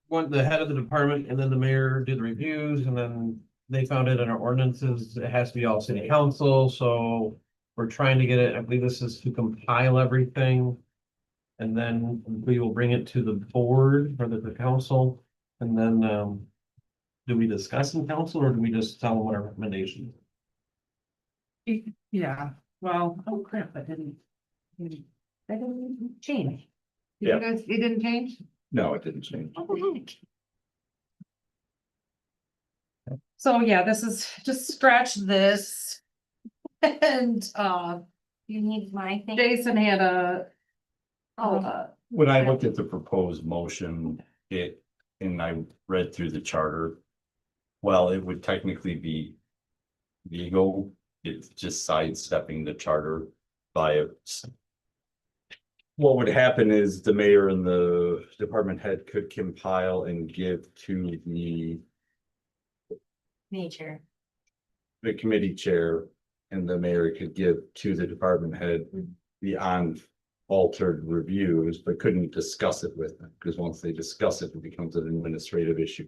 B: want the head of the department and then the mayor did reviews and then they found it in our ordinances, it has to be all city council, so we're trying to get it, I believe this is to compile everything. And then we will bring it to the board or the council, and then, do we discuss in council or do we just tell them what our recommendation?
D: Yeah, well, oh crap, that didn't change. Did
K: Yeah.
D: you guys, it didn't change?
K: No, it didn't change.
D: What the heck? So yeah, this is just scratch this. And
L: You need my thing.
D: Jason had a.
L: Oh.
K: When I looked at the proposed motion, and I read through the charter. Well, it would technically be legal, it's just sidestepping the charter by what would happen is the mayor and the department head could compile and give to
L: Nature.
K: the committee chair, and the mayor could give to the department head the altered reviews, but couldn't discuss it with them, because once they discuss it, it becomes an administrative issue.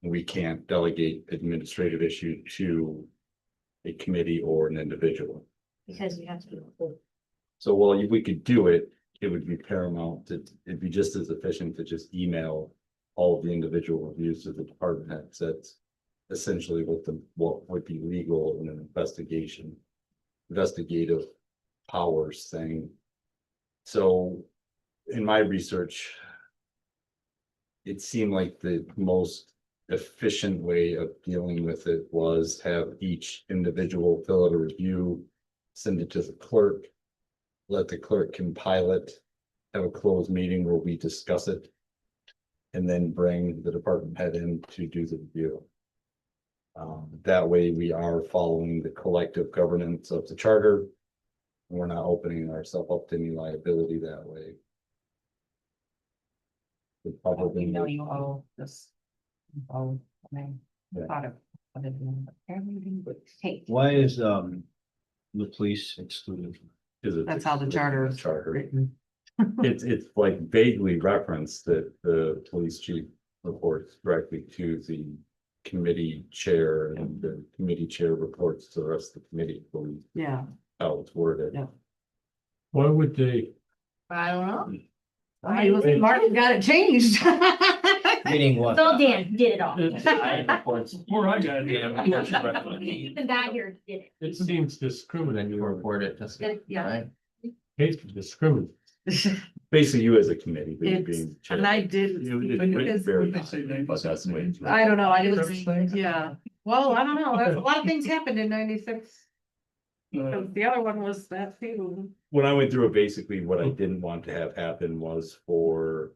K: We can't delegate administrative issue to a committee or an individual.
L: Because you have to.
K: So while we could do it, it would be paramount to, it'd be just as efficient to just email all of the individual reviews to the department heads. That's essentially what would be legal in an investigative powers thing. So in my research, it seemed like the most efficient way of dealing with it was have each individual fill out a review, send it to the clerk, let the clerk compile it, have a closed meeting where we discuss it, and then bring the department head in to do the review. That way we are following the collective governance of the charter. And we're not opening ourselves up to any liability that way.
D: We know you all this. Oh, man.
K: Yeah.
D: Thought of. Everything would take.
M: Why is the police excluded?
D: That's how the charter is
K: Charter.
D: written.
K: It's like vaguely referenced that the police chief reports directly to the committee chair, and the committee chair reports to the rest of the committee. I believe
D: Yeah.
K: how it's worded.
D: Yeah.
G: Why would they?
D: I don't know. Martin got it changed.
M: Meaning what?
L: So Dan did it all.
G: Where I got it.
L: Even that here did it.
G: It seems discriminating.
M: You report it. That's
D: Yeah.
M: right.
G: It's discriminating.
K: Basically, you as a committee, but you
D: It's,
K: being chair.
D: and I did.
K: It's very odd, but that's the way it's written.
D: I don't know, I didn't, yeah, well, I don't know, a lot of things happened in 96. Cause the other one was that too.
K: When I went through it, basically what I didn't want to have happen was for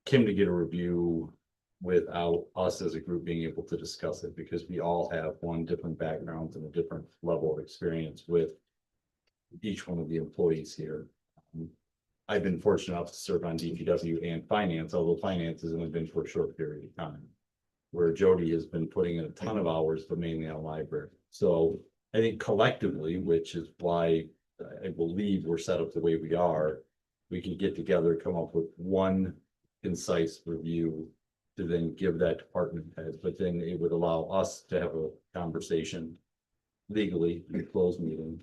K: Kim to get a review without us as a group being able to discuss it, because we all have different backgrounds and a different level of experience with each one of the employees here. I've been fortunate enough to serve on DPW and finance, although finance has only been for a short period of time. Where Jody has been putting in a ton of hours, but mainly on library. So I think collectively, which is why I believe we're set up the way we are, we can get together, come up with one concise review to then give that department head, but then it would allow us to have a conversation legally in a closed meeting,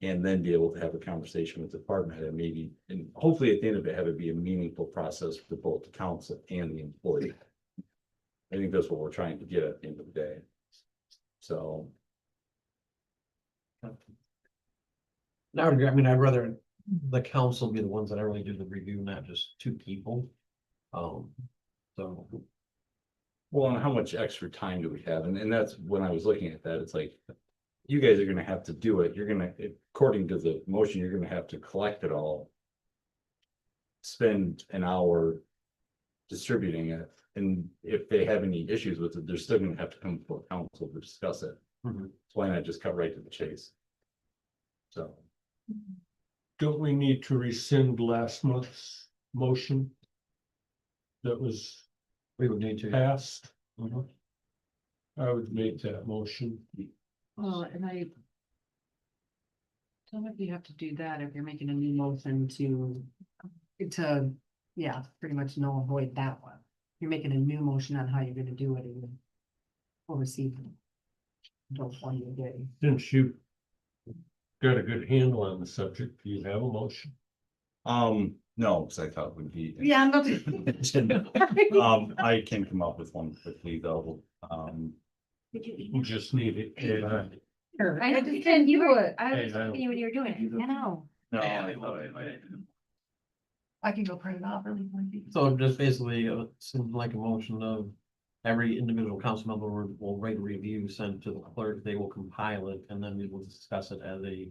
K: and then be able to have a conversation with the department head, and maybe, and hopefully at the end of it, have it be a meaningful process for both the council and the employee. I think that's what we're trying to get at the end of the day. So.
B: Now, I mean, I'd rather the council be the ones that really do the review, not just two people. So.
K: Well, and how much extra time do we have? And that's when I was looking at that, it's like. You guys are gonna have to do it. You're gonna, according to the motion, you're gonna have to collect it all. Spend an hour distributing it, and if they have any issues with it, they're still gonna have to come before council to discuss it.
B: Mhm.
K: So why not just cut right to the chase? So,
G: Don't we need to rescind last month's motion? That was
B: We would need to.
G: passed.
B: Mhm.
G: I would make that motion.
A: Well, and I. Don't know if you have to do that if you're making a new motion to, yeah, pretty much null and void that one. You're making a new motion on how you're gonna do it and oversee. Don't want you getting.
G: Since you got a good handle on the subject, do you have a motion?
K: no, because I thought it would be.
A: Yeah, I'm not.
K: I can come up with one quickly though,
G: You just need it. Yeah.
L: I know, because you were, I was
G: Hey, I-
L: asking you when you were doing it.
A: I know.
K: no,
A: I can go print it off really quick.
B: So just basically, seems like a motion of every individual council member will write a review, send to the clerk, they will compile it, and then we will discuss it as a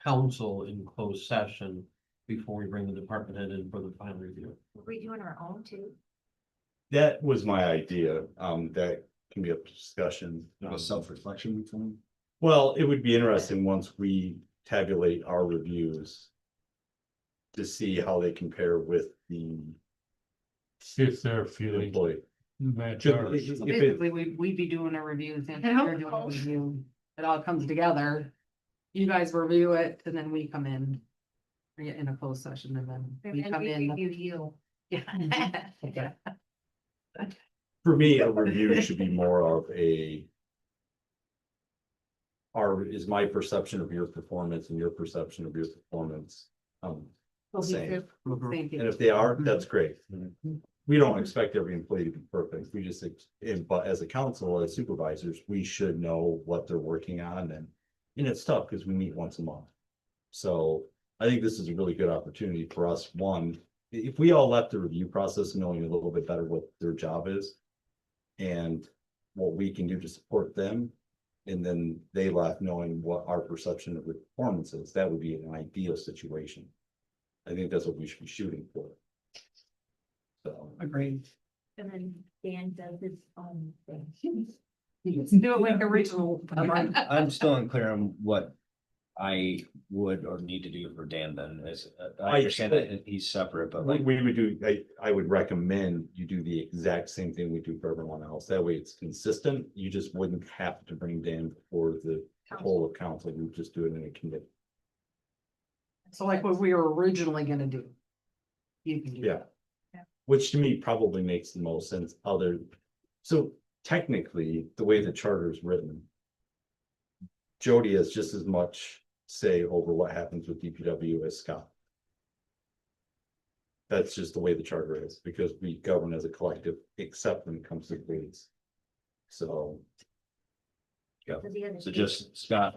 B: council in closed session before we bring the department head in for the final review.
L: Were we doing our own too?
K: that was my idea, that can be up to discussion.
M: A self-reflection from.
K: Well, it would be interesting once we tabulate our reviews. To see how they compare with the
G: See if they're feeling
K: employee.
G: match
K: Just-
G: ours.
K: if it-
A: Basically, we'd be doing a review, and
L: I hope
A: they're doing a
L: so.
A: review, it all comes together. You guys review it, and then we come in. We get in a closed session, and then we
L: And
A: come
L: we
A: in.
L: review you.
A: Yeah. Yeah.
K: For me, a review should be more of a. Is my perception of your performance and your perception of your performance. Same.
A: Same
K: And
A: thing.
K: if they are, that's great. We don't expect every employee to be perfect. We just, but as a council, as supervisors, we should know what they're working on and it's tough because we meet once a month. So I think this is a really good opportunity for us. One, if we all left the review process knowing a little bit better what their job is and what we can do to support them, and then they left knowing what our perception of the performance is, that would be an ideal situation. I think that's what we should be shooting for. So.
A: Agreed.
L: And then Dan does his own thing.
A: You can do it like original.
M: I'm still unclear on what I would or need to do for Dan then, as I understand that he's separate, but like.
K: We would do, I would recommend you do the exact same thing we do for everyone else. That way it's consistent. You just wouldn't have to bring Dan before the whole of council. You would just do it in a committee.
A: So like what we were originally gonna do. You can do.
K: Yeah.
A: Yeah.
K: Which to me probably makes the most sense so technically, the way the charter is written. Jody has just as much say over what happens with DPW as Scott. That's just the way the charter is, because we govern as a collective, except when it comes to grades. So. Yeah,
M: So just Scott,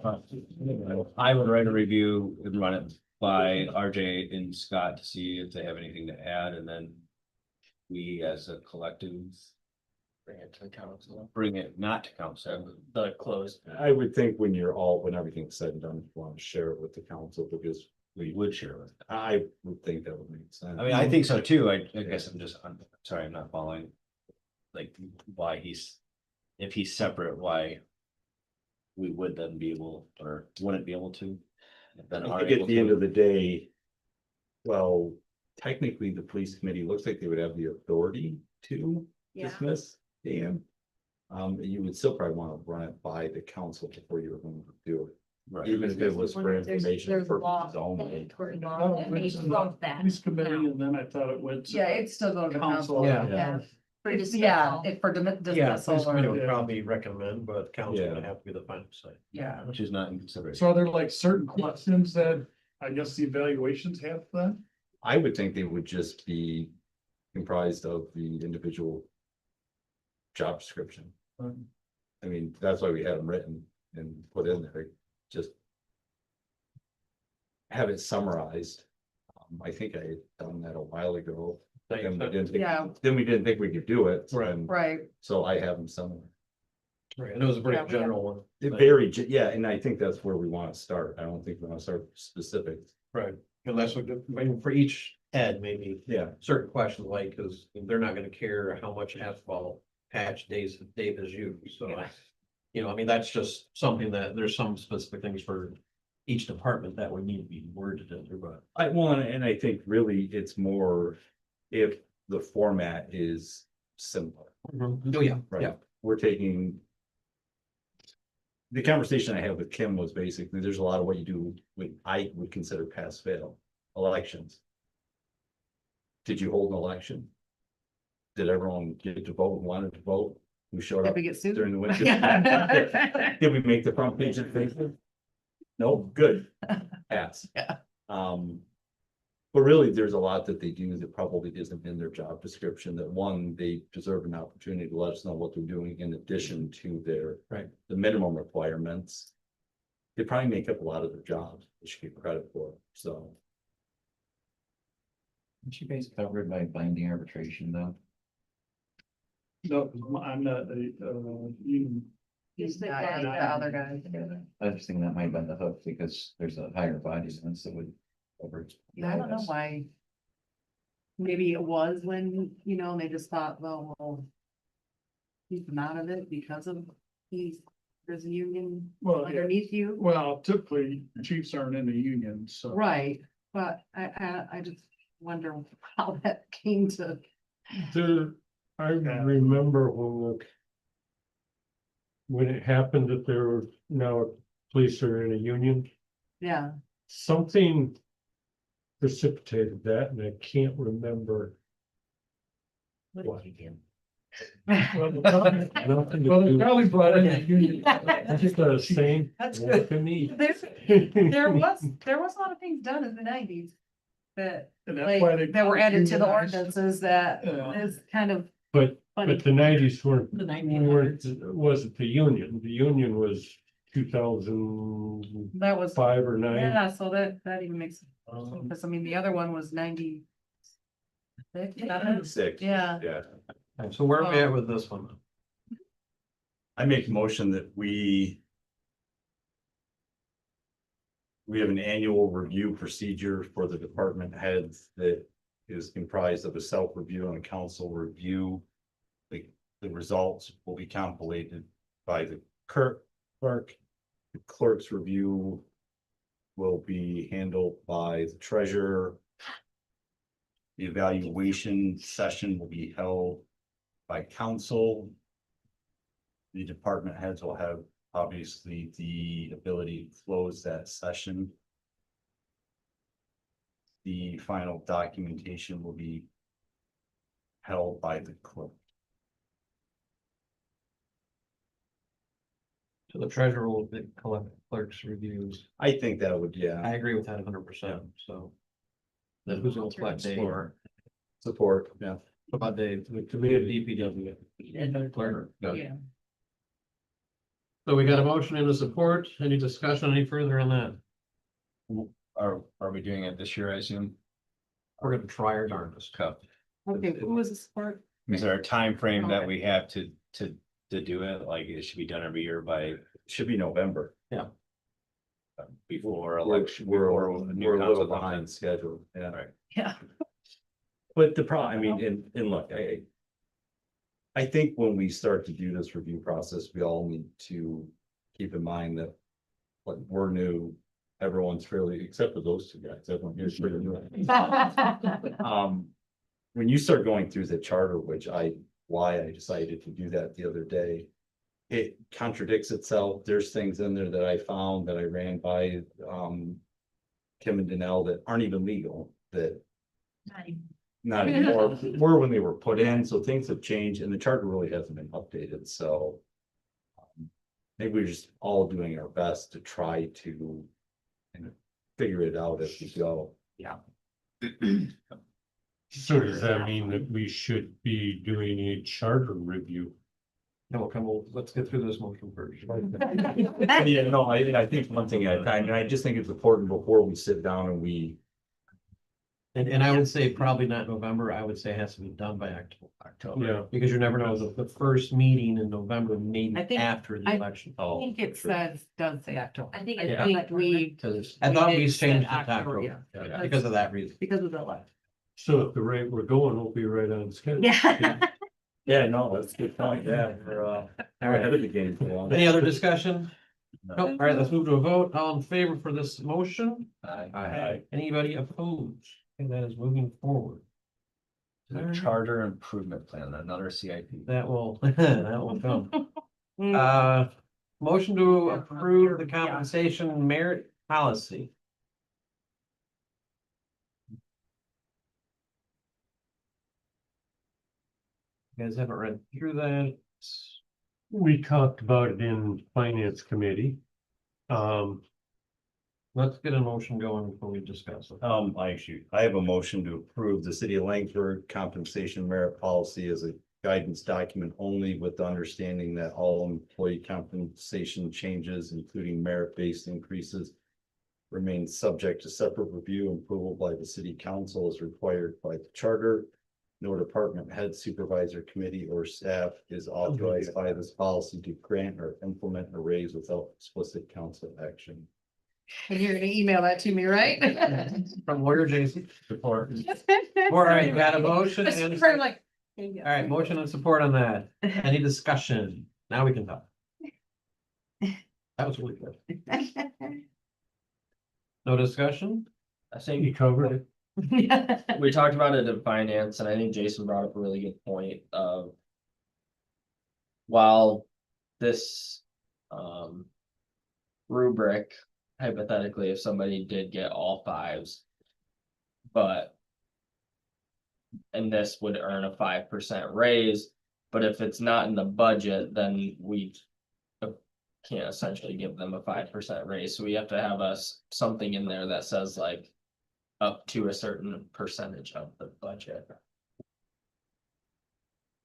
M: I would write a review and run it by RJ and Scott to see if they have anything to add, and then we as a collective
C: Bring it to council.
M: bring it not to council, the closed.
K: I would think when when everything's said and done, you want to share it with the council, because
M: We would share with.
K: I would think that would make sense.
M: I mean, I think so too. I guess I'm sorry, I'm not following. Like why if he's separate, why? We would then be able, or wouldn't be able to. Then
K: I
M: are
K: think at
M: able
K: the end
M: to.
K: of the day. Well, technically, the police committee looks like they would have the authority to
L: Yeah.
K: dismiss Dan. You would still probably want to run it by the council before you were going to do it.
M: Right.
K: Even if it was for information
L: There's law.
K: purposes only.
L: Police
G: committee, and then I thought it went.
A: Yeah, it's still going to council.
G: Council.
A: Yeah.
L: For
A: Yeah,
L: dismissal.
A: for dismissal or,
B: would probably recommend, but council
K: Yeah.
B: would have to be the final say.
A: yeah.
M: Which is not in consideration.
G: So are there like certain questions that I guess the evaluations have then?
K: I would think they would just be comprised of the individual job description. I mean, that's why we had them written and put in there, just have it summarized. I think I had done that a while ago. Then we didn't think-
A: Yeah.
K: Then we didn't think we could do it.
B: Right.
K: and
A: Right.
K: So I have them somewhere.
B: Right, and it was a
A: Yeah,
B: pretty
A: we
B: general one.
K: It very, yeah, and I think that's where we want to start. I don't think we want to start specifics.
B: Right, unless we, I mean, for each head, maybe
K: Yeah.
B: certain questions, like, because they're not gonna care how much asphalt patch Dave has used, so.
A: Yeah.
B: You know, I mean, that's just something that, there's some specific things for each department that would need to be worded into, but.
K: I want, and I think really it's more if the format is simpler.
B: Oh, yeah,
K: Right,
B: yeah,
K: we're taking. The conversation I had with Kim was basically, there's a lot of what you do with, I would consider pass fail elections. Did you hold an election? Did everyone get to vote and wanted to vote? Who showed
A: Did
K: up
A: we get sued?
K: during the winter? Did we make the front page of Facebook? No, good, pass.
A: Yeah.
K: But really, there's a lot that they do that probably isn't in their job description, that one, they deserve an opportunity to let us know what they're doing in addition to their.
B: Right.
K: The minimum requirements. They probably make up a lot of their jobs, they should get credit for, so.
O: Aren't you guys covered by binding arbitration though?
H: No, I'm not, you.
L: Just the
A: Yeah,
L: guy.
A: the other guy.
O: I was thinking that might have been the hook because there's a higher body sense that would cover.
A: Yeah, I don't know why. Maybe it was when, you know, they just thought, well, we'll keep him out of it because of there's a union
H: Well, yeah.
A: underneath you.
H: Well, typically chiefs aren't in the union, so.
A: Right, but I just wonder how that came to.
G: I remember when it happened that there were now police are in a union,
A: Yeah,
G: something precipitated that, and I can't remember. What again? Nothing to do-
H: probably brought in the union.
G: Just a saying.
A: That's
G: walk
A: good.
G: in the-
A: there was a lot of things done in the nineties. That
H: And that's why they.
A: that were added to the
H: unionized.
A: ordinances that
H: Yeah.
A: is kind of
G: But
A: funny.
G: the nineties weren't,
J: The 1900s.
G: wasn't the union. The union was 2005
A: That was,
G: or 9.
A: yeah, so that even makes, because I mean, the other one was 90.
K: Six.
A: Yeah.
K: Yeah,
B: so where are we at with this one?
K: I make a motion that we have an annual review procedure for the department heads that is comprised of a self-review and a council review. The results will be compilated by the clerk. The clerk's review will be handled by the treasurer. The evaluation session will be held by council. The department heads will have obviously the ability to close that session. The final documentation will be held by the clerk.
B: So the treasurer will collect clerk's reviews.
K: I think that would,
B: I
K: yeah,
B: agree with that 100%, so. Then who's gonna collect Dave?
K: support, yeah.
B: What about Dave?
G: To me,
B: DPW. Clerk.
A: Yeah.
B: So we got a motion and a support. Any discussion any further on that?
M: Are we doing it this year, I assume?
B: We're gonna try our darndest.
M: Cup.
A: Okay, who was the support?
M: Is there a time frame that
A: Okay.
M: we have to do it? Like it should be done every year by
K: Should be November.
M: before
K: We're,
M: election?
K: we're,
M: before
K: we're
M: new
K: a little
M: council comes in?
K: behind schedule, yeah.
M: Right.
A: Yeah.
K: But the problem, I mean, and look, I think when we start to do this review process, we all need to keep in mind that. Like, we're new, everyone's fairly, except for those two guys, everyone here's pretty new. When you start going through the charter, why I decided to do that the other day. It contradicts itself. There's things in there that I found that I ran by, Kim and Danelle that aren't even legal, that. Not anymore, were when they were put in, so things have changed and the charter really hasn't been updated, so. Maybe we're just all doing our best to try to. Figure it out as we go.
A: Yeah.
G: so does that mean that we should be doing a charter review?
B: No, let's get through this motion first.
K: Yeah, no, I think one thing at a time, and I just think it's important before we sit down and we.
B: And I would say probably not November, I would say it has to be done by October.
G: Yeah.
B: Because you never know, the first meeting in November, maybe
A: I think-
B: after the election.
A: I think it says, does say October.
L: I think.
A: I think we,
B: I thought we
A: did
B: changed
A: say
B: it to
A: October,
B: October,
A: yeah.
B: because of that reason.
A: Because of the election.
G: So at the rate we're going, we'll be right on schedule.
A: Yeah.
K: Yeah, no, that's a good point. Yeah, we're
B: All
K: ahead
B: right,
K: of the game for long.
B: any other discussion?
K: No.
B: Nope. All right, let's move to a vote. All in favor for this motion?
K: Aye.
B: Anybody opposed? And that is moving forward.
M: The Charter Improvement Plan, another CIP.
B: That will, that will come. Motion to approve the compensation merit policy. You guys haven't read through that.
G: We talked about it in finance committee.
B: Let's get a motion going before we discuss it.
K: I have a motion to approve the city of Laingsburg compensation merit policy as a guidance document only, with the understanding that all employee compensation changes, including merit-based increases, remain subject to separate review and approval by the city council as required by the charter. No department head, supervisor, committee, or staff is authorized by this policy to grant or implement a raise without explicit council action.
A: And you're gonna email that to me, right?
B: From lawyer Jason.
K: Support.
B: All right, you got a motion and,
A: Sort of like.
B: all right, motion and support on that. Any discussion? Now we can talk. That was really good. No discussion?
C: I think
G: You covered it.
C: we talked about it in finance, and I think Jason brought up a really good point of while this rubric, hypothetically, if somebody did get all fives, and this would earn a 5% raise, but if it's not in the budget, then we can't essentially give them a 5% raise, so we have to have something in there that says like up to a certain percentage of the budget.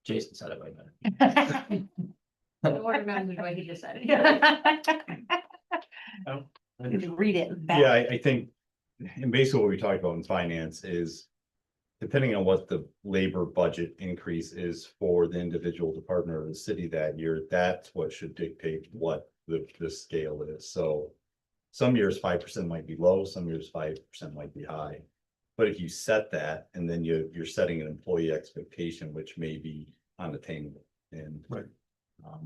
C: Jason said it way better.
L: I don't remember what he just said.
A: Read it back.
K: Yeah, I think, and basically what we talked about in finance is depending on what the labor budget increase is for the individual department or the city that year, that's what should dictate what the scale is. So some years 5% might be low, some years 5% might be high. But if you set that and then you're setting an employee expectation, which may be unattainable, and
B: Right.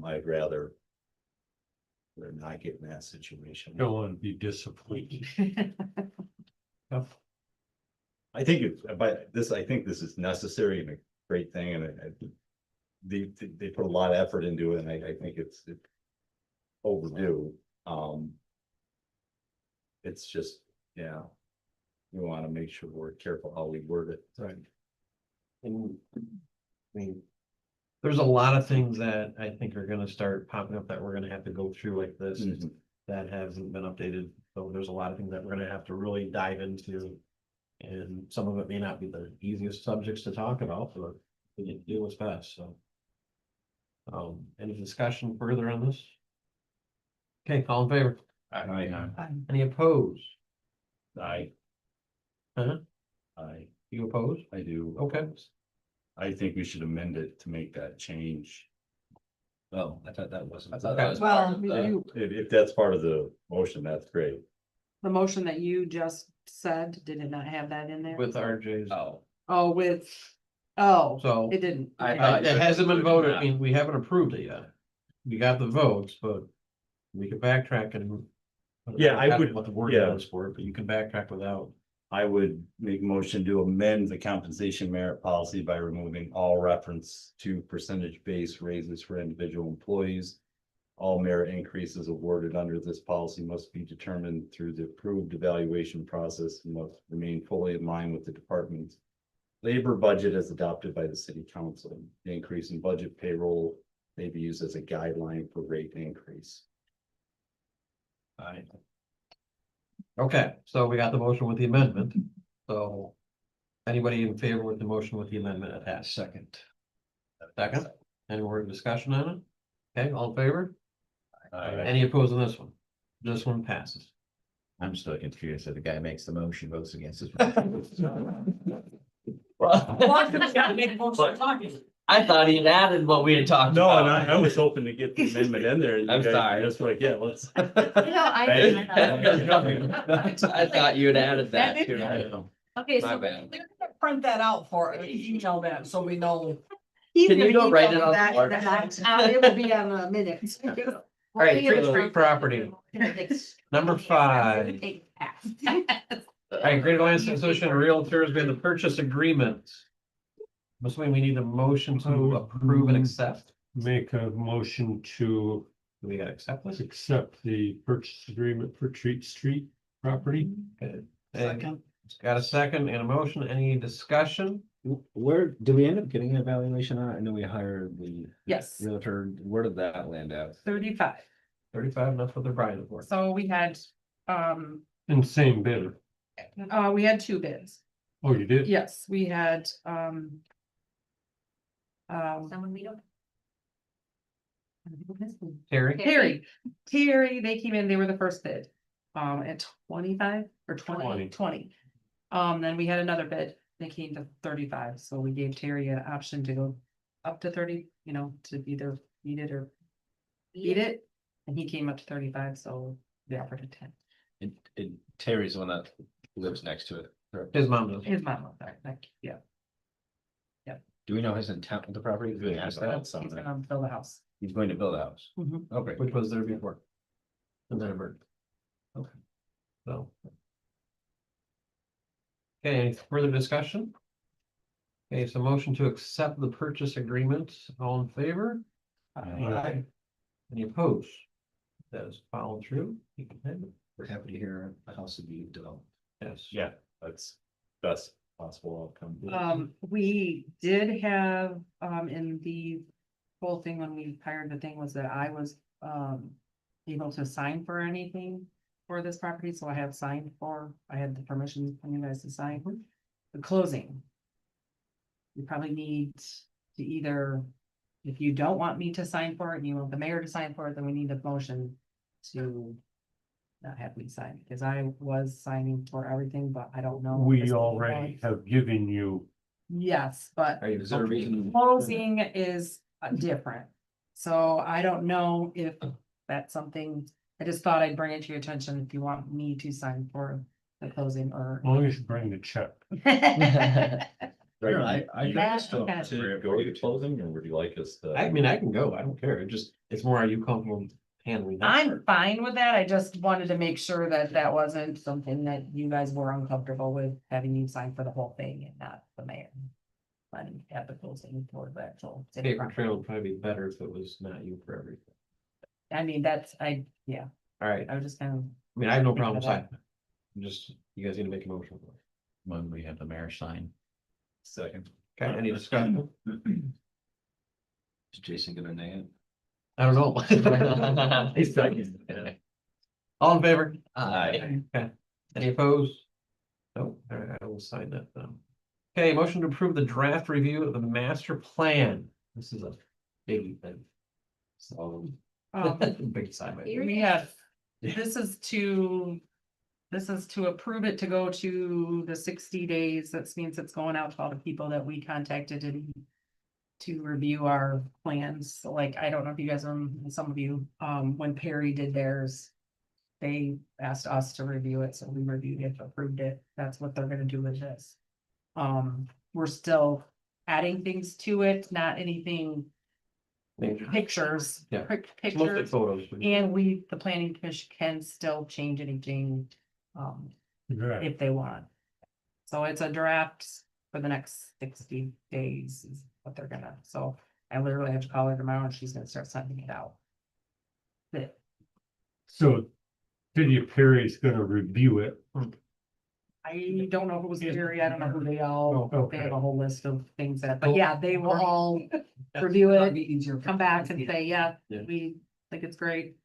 K: I'd rather we're not getting that situation.
G: Don't want to be disappointed.
K: I think I think this is necessary and a great thing, and they put a lot of effort into it, and I think it's overdue. It's just, yeah, we want to make sure we're careful how we word it.
B: Right. And, I mean, there's a lot of things that I think are gonna start popping up that we're gonna have to go through like this.
K: Mhm.
B: That hasn't been updated, so there's a lot of things that we're gonna have to really dive into. And some of it may not be the easiest subjects to talk about, but we need to do what's best, so. Any discussion further on this? Okay, all in favor? Any opposed?
K: I
B: Huh?
K: I
B: You opposed?
K: I do.
B: Okay.
K: I think we should amend it to make that change.
M: Oh, I thought that wasn't.
C: I thought that was
A: Well,
C: part of the-
A: you,
K: If that's part of the motion, that's great.
A: the motion that you just said, did it not have that in there?
B: With RJ's,
C: Oh,
A: Oh,
B: so.
A: it didn't.
C: I
A: Okay.
C: thought-
B: It hasn't been voted, I mean, we haven't approved it yet. We got the votes, but we could backtrack and.
K: Yeah, I would-
B: What the word
K: yeah.
B: is for it, but you can backtrack without.
K: I would make a motion to amend the compensation merit policy by removing all reference to percentage-based raises for individual employees. All merit increases awarded under this policy must be determined through the approved evaluation process and must remain fully in line with the department's labor budget as adopted by the city council. The increase in budget payroll may be used as a guideline for rate increase.
B: Okay, so we got the motion with the amendment, so. Anybody in favor with the motion with the amendment attached?
M: Second.
B: Second, any more discussion on it? Okay, all in favor?
K: Aye.
B: Any opposed on this one? This one passes.
O: I'm still confused if the guy makes the motion, votes against his. I thought he had added what we had talked
G: No,
O: about.
G: and I was hoping to get the amendment in there. and you
O: I'm
G: guys
O: sorry.
G: Just like, yeah, let's.
O: I thought you had added that
A: That
O: too. I know.
J: Okay,
O: My
J: so
O: bad.
J: we're gonna print that out for, email that, so we know.
A: He's
O: Can you
A: gonna
O: go write
A: email
O: it on
A: that-
O: the board?
A: It will be on the minutes.
B: All right, Tree Street property, number 5. All right, Greater Lansing Association of Realtors, we have the purchase agreement. I'm assuming we need a motion to approve and accept.
G: Make a motion to
B: Do we gotta accept this?
G: accept the purchase agreement for Treat Street property.
B: Okay.
J: Second.
B: Got a second and a motion. Any discussion?
M: Where, did we end up getting an evaluation on it? I know we hired the
A: Yes,
M: realtor. Where did that land at?
A: 35.
B: 35, that's what they're buying it for.
A: So we had,
G: And same bidder.
A: we had 2 bids.
G: Oh, you did?
A: Yes, we had,
L: Someone we don't.
B: Terry?
A: Terry, they came in, they were the first bid, at 25 or 20. Then we had another bid, they came to 35, so we gave Terry an option to go up to 30, you know, to either beat it or beat it. And he came up to 35, so they offered a 10.
M: And Terry's the one that lives next to it. correct?
B: His mom does.
A: His mom was there, like, yeah,
M: Do we know his intent with the property? Did we ask that?
A: he's gonna build a house.
M: He's going to build a house.
A: Mhm.
M: Okay.
B: Which was there before. And then it burned. Okay. So. Okay, any further discussion? Okay, so motion to accept the purchase agreement, all in favor?
G: Aye.
B: Any opposed? That is followed through. You can have it.
M: We're happy to hear a house to be developed.
B: Yes.
K: Yeah, that's best possible outcome.
A: We did have, in the whole thing when we hired the thing was that I was, able to sign for anything for this property, so I have signed for, I had the permission from you guys to sign the closing. You probably need to either, if you don't want me to sign for it and you want the mayor to sign for it, then we need a motion to not have me sign, because I was signing for everything, but I don't know.
G: We already have given you,
A: Yes, but
M: Are you, is there a reason?
A: closing is different. So I don't know if that's something, I just thought I'd bring it to your attention if you want me to sign for the closing or.
G: as long as you bring the check.
K: Right,
M: I
A: That-
K: still
A: okay.
K: to go to closing, or would you like us to?
B: I mean, I can go, I don't care, it just, it's more, are you comfortable handling that?
A: I'm
B: part?
A: fine with that. I just wanted to make sure that that wasn't something that you guys were uncomfortable with having you sign for the whole thing and not the mayor. Letting at the closing for the actual. city
B: Paper
A: property.
B: trail would probably be better if it was not you for everything.
A: I mean, yeah,
B: All right,
A: I was just kind of.
B: I mean, I have no
A: Think
B: problem
A: of that.
B: signing. I'm just, you guys need to make a motion. for it.
O: When we have the mayor sign.
K: Second.
B: Okay, any discussion?
M: Is Jason gonna name it?
B: I don't know.
O: He's second.
B: All in favor?
O: Aye.
B: Okay, any opposed? No, all right, I will sign that then. Okay, motion to approve the draft review of the master plan. This is a big thing. So. Big sign. by the way.
A: We have, this is to approve it to go to the 60 days. That means it's going out to all the people that we contacted and to review our plans. So like, I don't know if you guys, some of you, when Perry did theirs, they asked us to review it, so we reviewed it, approved it. That's what they're gonna do with this. We're still adding things to it, not anything, pictures.
B: Yeah. Mostly
A: Pictures.
B: photos.
A: And the planning commission can still change anything,
G: Right.
A: if they want. So it's a draft for the next 60 days is what they're gonna, so I literally have to call her tomorrow and she's gonna start sending it out. But
G: So City of Perry's gonna review it.
A: I don't know if it was Gary, I don't know who they all,
G: Oh,
A: they
G: okay.
A: have a whole list of things that, but yeah, they will all review
J: That'd
A: it,
J: be easier.
A: come back and say, yeah,
B: Yeah.
A: we think it's great.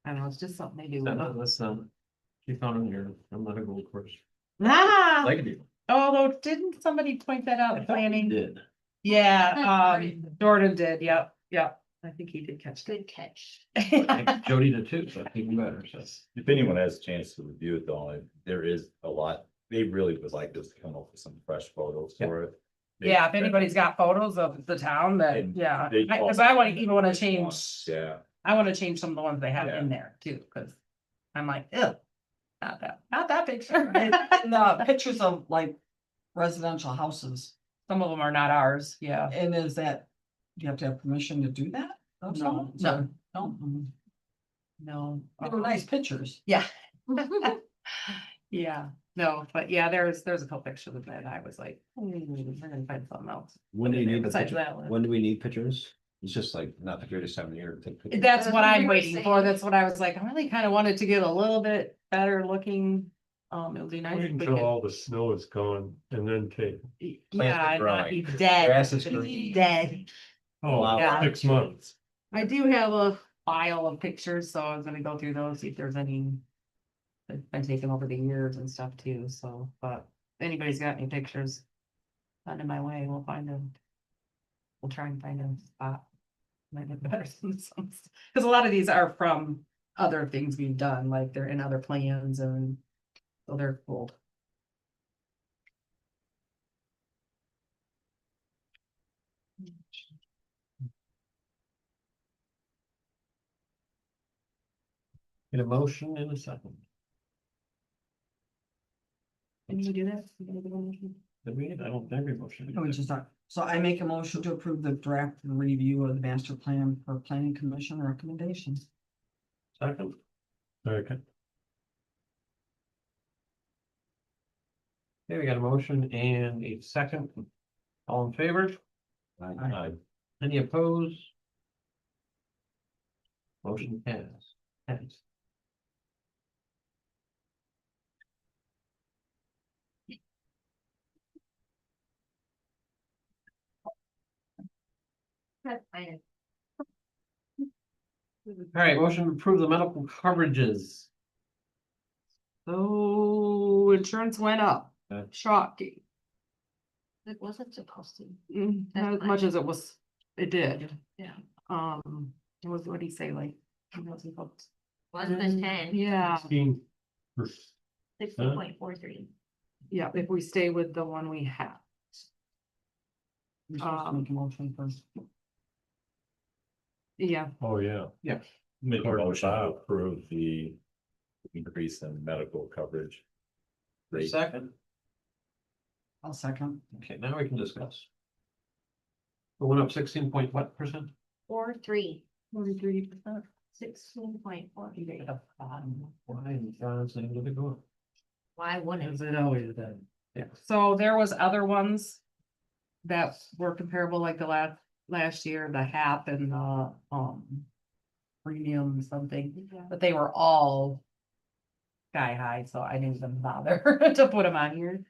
A: I don't know, it's just something they do.
B: No, that's, she found on here, I'm not a gold course.
A: Ah,
B: Like it.
A: although, didn't somebody point that
B: I
A: out,
B: thought we
A: planning?
B: Did.
A: Yeah, Jordan did, yep. I think he did catch
L: Good catch.
B: I think Jody did too, so that's even better, so.
K: If anyone has a chance to review it though, there is a lot, they really would like us to come up with some fresh photos for it.
A: Yeah, if anybody's got photos of the town that,
K: And
A: yeah,
K: they-
A: cause I want, even wanna change,
K: Yeah,
A: I wanna change some of the ones they have
K: Yeah.
A: in there too, cause I'm like, ew. Not that picture.
J: And the pictures of like residential houses,
A: Some of them are not ours, yeah.
J: and is that, do you have to have permission to do that? of someone?
A: No.
J: No,
A: No.
J: they were nice pictures.
A: Yeah. Yeah, no, but yeah, there's a couple pictures of that. I was like, we're gonna find something else.
M: When do you need the
A: Besides
M: picture?
A: that one.
M: When do we need pictures? It's just like not the greatest time of year to take pictures.
A: That's what I'm
L: we were
A: waiting for.
L: saying.
A: That's what I was like, I really kind of wanted to get a little bit better looking. It would be nice.
G: Wait
A: if we
G: until
A: could-
G: all the snow is gone and then take,
M: Plants
A: Yeah,
M: are
A: and not
M: growing.
A: be dead.
M: Grass is
A: It'd be
M: green.
A: Dead.
G: oh,
A: Yeah.
G: 6 months.
A: I do have a file of pictures, so I was gonna go through those, see if there's any. That's been taken over the years and stuff too, so, but if anybody's got any pictures. Send in my way, we'll find them. We'll try and find a spot. Might be better than some, cause a lot of these are from other things we've done, like they're in other plans and. So they're old.
B: Get a motion in a second.
A: Can you do that? You gonna do a motion?
B: Did we? I don't think we motion.
J: No, we just not, so I make a motion to approve the draft review of the master plan for planning commission recommendations.
B: Second,
G: Second,
B: okay, we got a motion and a second. All in favor?
K: I,
B: Any opposed? Motion passed.
L: That's fine.
B: All right, motion to approve the medical coverages.
A: So insurance went up,
B: Yeah.
A: shocking.
L: It wasn't supposed to.
A: Not as
L: That's
A: much
L: fine.
A: as it did.
L: Yeah.
A: What did he say, like? 2,000 bucks?
L: Less than 10.
A: Yeah,
G: 16%.
L: 16.43.
A: yeah, if we stay with the one we have.
J: You're supposed to make a motion first.
A: Yeah,
G: Oh, yeah.
K: make a
G: Or
K: motion to
G: Bob.
K: approve the increase in medical coverage. rate.
B: Second,
J: I'll second.
B: okay, now we can discuss. It went up 16 point what percent?
L: 43.
A: 43%.
L: 16.43.
B: Why in God's name did it go up?
L: Why wouldn't
A: As
L: it?
A: it always did. Yeah, so there was other ones. That were comparable like the last year, the HAP and the, premium something, but they were all. Sky high, so I didn't even bother to put them on here.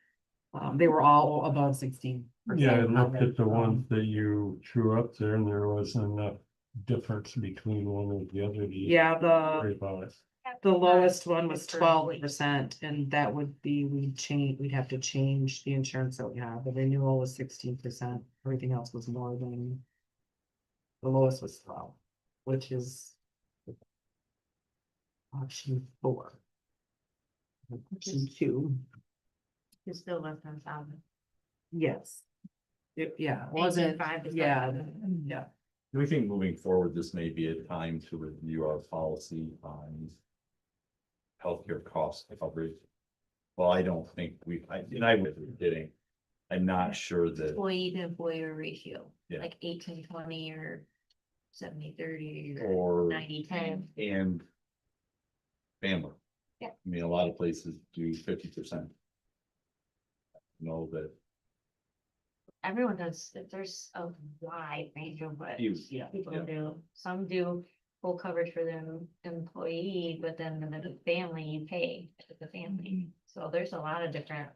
A: They were all above 16%.
G: Yeah, I looked at the
A: Um,
G: ones that you threw up there and there wasn't enough difference between one and the other. to
A: Yeah,
G: Worry about it.
A: the lowest one was 12%, and that would be, we'd have to change the insurance that we have. The renewal was 16%, everything else was more than. The lowest was 12, which is. Option 4. Option 2,
L: It's still less than 1,000.
A: yes. Yeah, it wasn't,
L: 18.5 is
A: yeah,
L: better than-
A: yeah.
K: We think moving forward, this may be a time to review our policy on healthcare cost coverage. Well, I don't think I would be kidding. I'm not sure that,
L: Employee to employer ratio,
K: Yeah.
L: like 18-20 or 70-30
K: or,
L: 90-10.
K: and family.
L: Yeah.
K: I mean, a lot of places do 50%. Know that,
L: Everyone does, there's a wide range of what
K: yeah,
L: people
K: yeah.
L: do. Some do full coverage for them employee, but then the family you pay as the family. So there's a lot of different.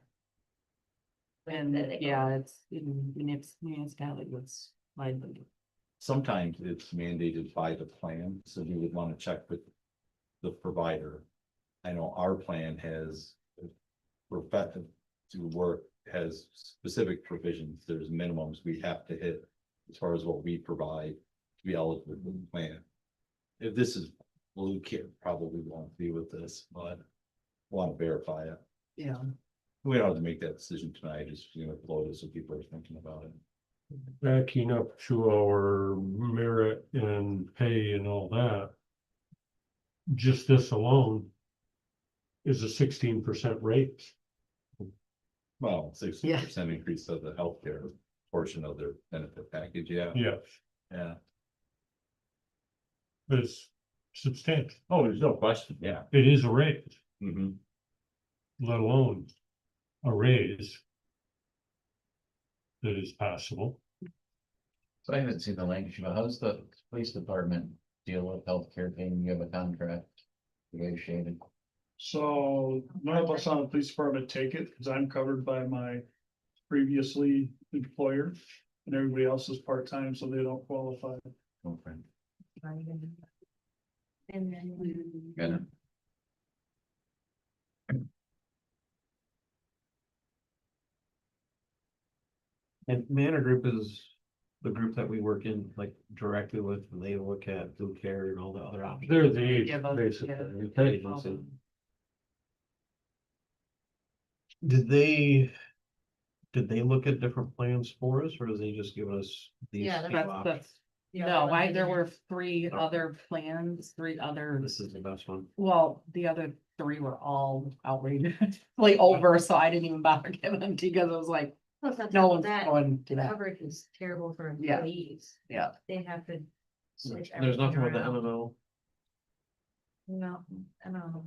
L: ways
A: And
L: that they go.
A: yeah, it's in municipality, it's like.
K: Sometimes it's mandated by the plan, so you would want to check with the provider. I know our plan has profession to work, has specific provisions, there's minimums we have to hit as far as what we provide be eligible for the plan. If this is, well, we can't, probably won't be with this, but want to verify it.
J: Yeah.
K: We don't have to make that decision tonight, just, float it so people are thinking about it.
G: Backing up to our merit and pay and all that. Just this alone is a 16% raise.
K: Well, 60% increase of the healthcare portion of their benefit package, yeah.
G: Yes,
K: Yeah.
G: but it's substantial.
K: Oh, there's no question, yeah.
G: It is a raise,
K: Mm-hmm.
G: let alone a raise that is possible.
O: So I haven't seen the language, but how does the police department deal with healthcare paying? You have a contract negotiated.
P: So none of us on the police department take it because I'm covered by my previously employer. And everybody else is part-time, so they don't qualify.
O: Okay.
L: And then.
O: Got it.
B: And Manor Group is the group that we work in like directly with, and they look at Blue Care and all the other options.
G: They're the age,
A: Yeah, those-
G: basically.
A: yeah.
B: Agency. Did they look at different plans for us, or did they just give us these?
L: Yeah,
B: two
A: That's,
B: options?
A: that's, no, there were 3 other plans, 3 other,
B: This is the best one.
A: well, the other 3 were all outrageously over, so I didn't even bother giving them to you, because it was like,
L: Plus on
A: no
L: top of
A: one's
L: that,
A: going to
L: the
A: that.
L: coverage is terrible for
A: Yeah.
L: employees.
A: Yeah.
L: They have to. switch
B: There's nothing
L: everything
B: with the
L: around.
B: MMO.
L: No, I don't know.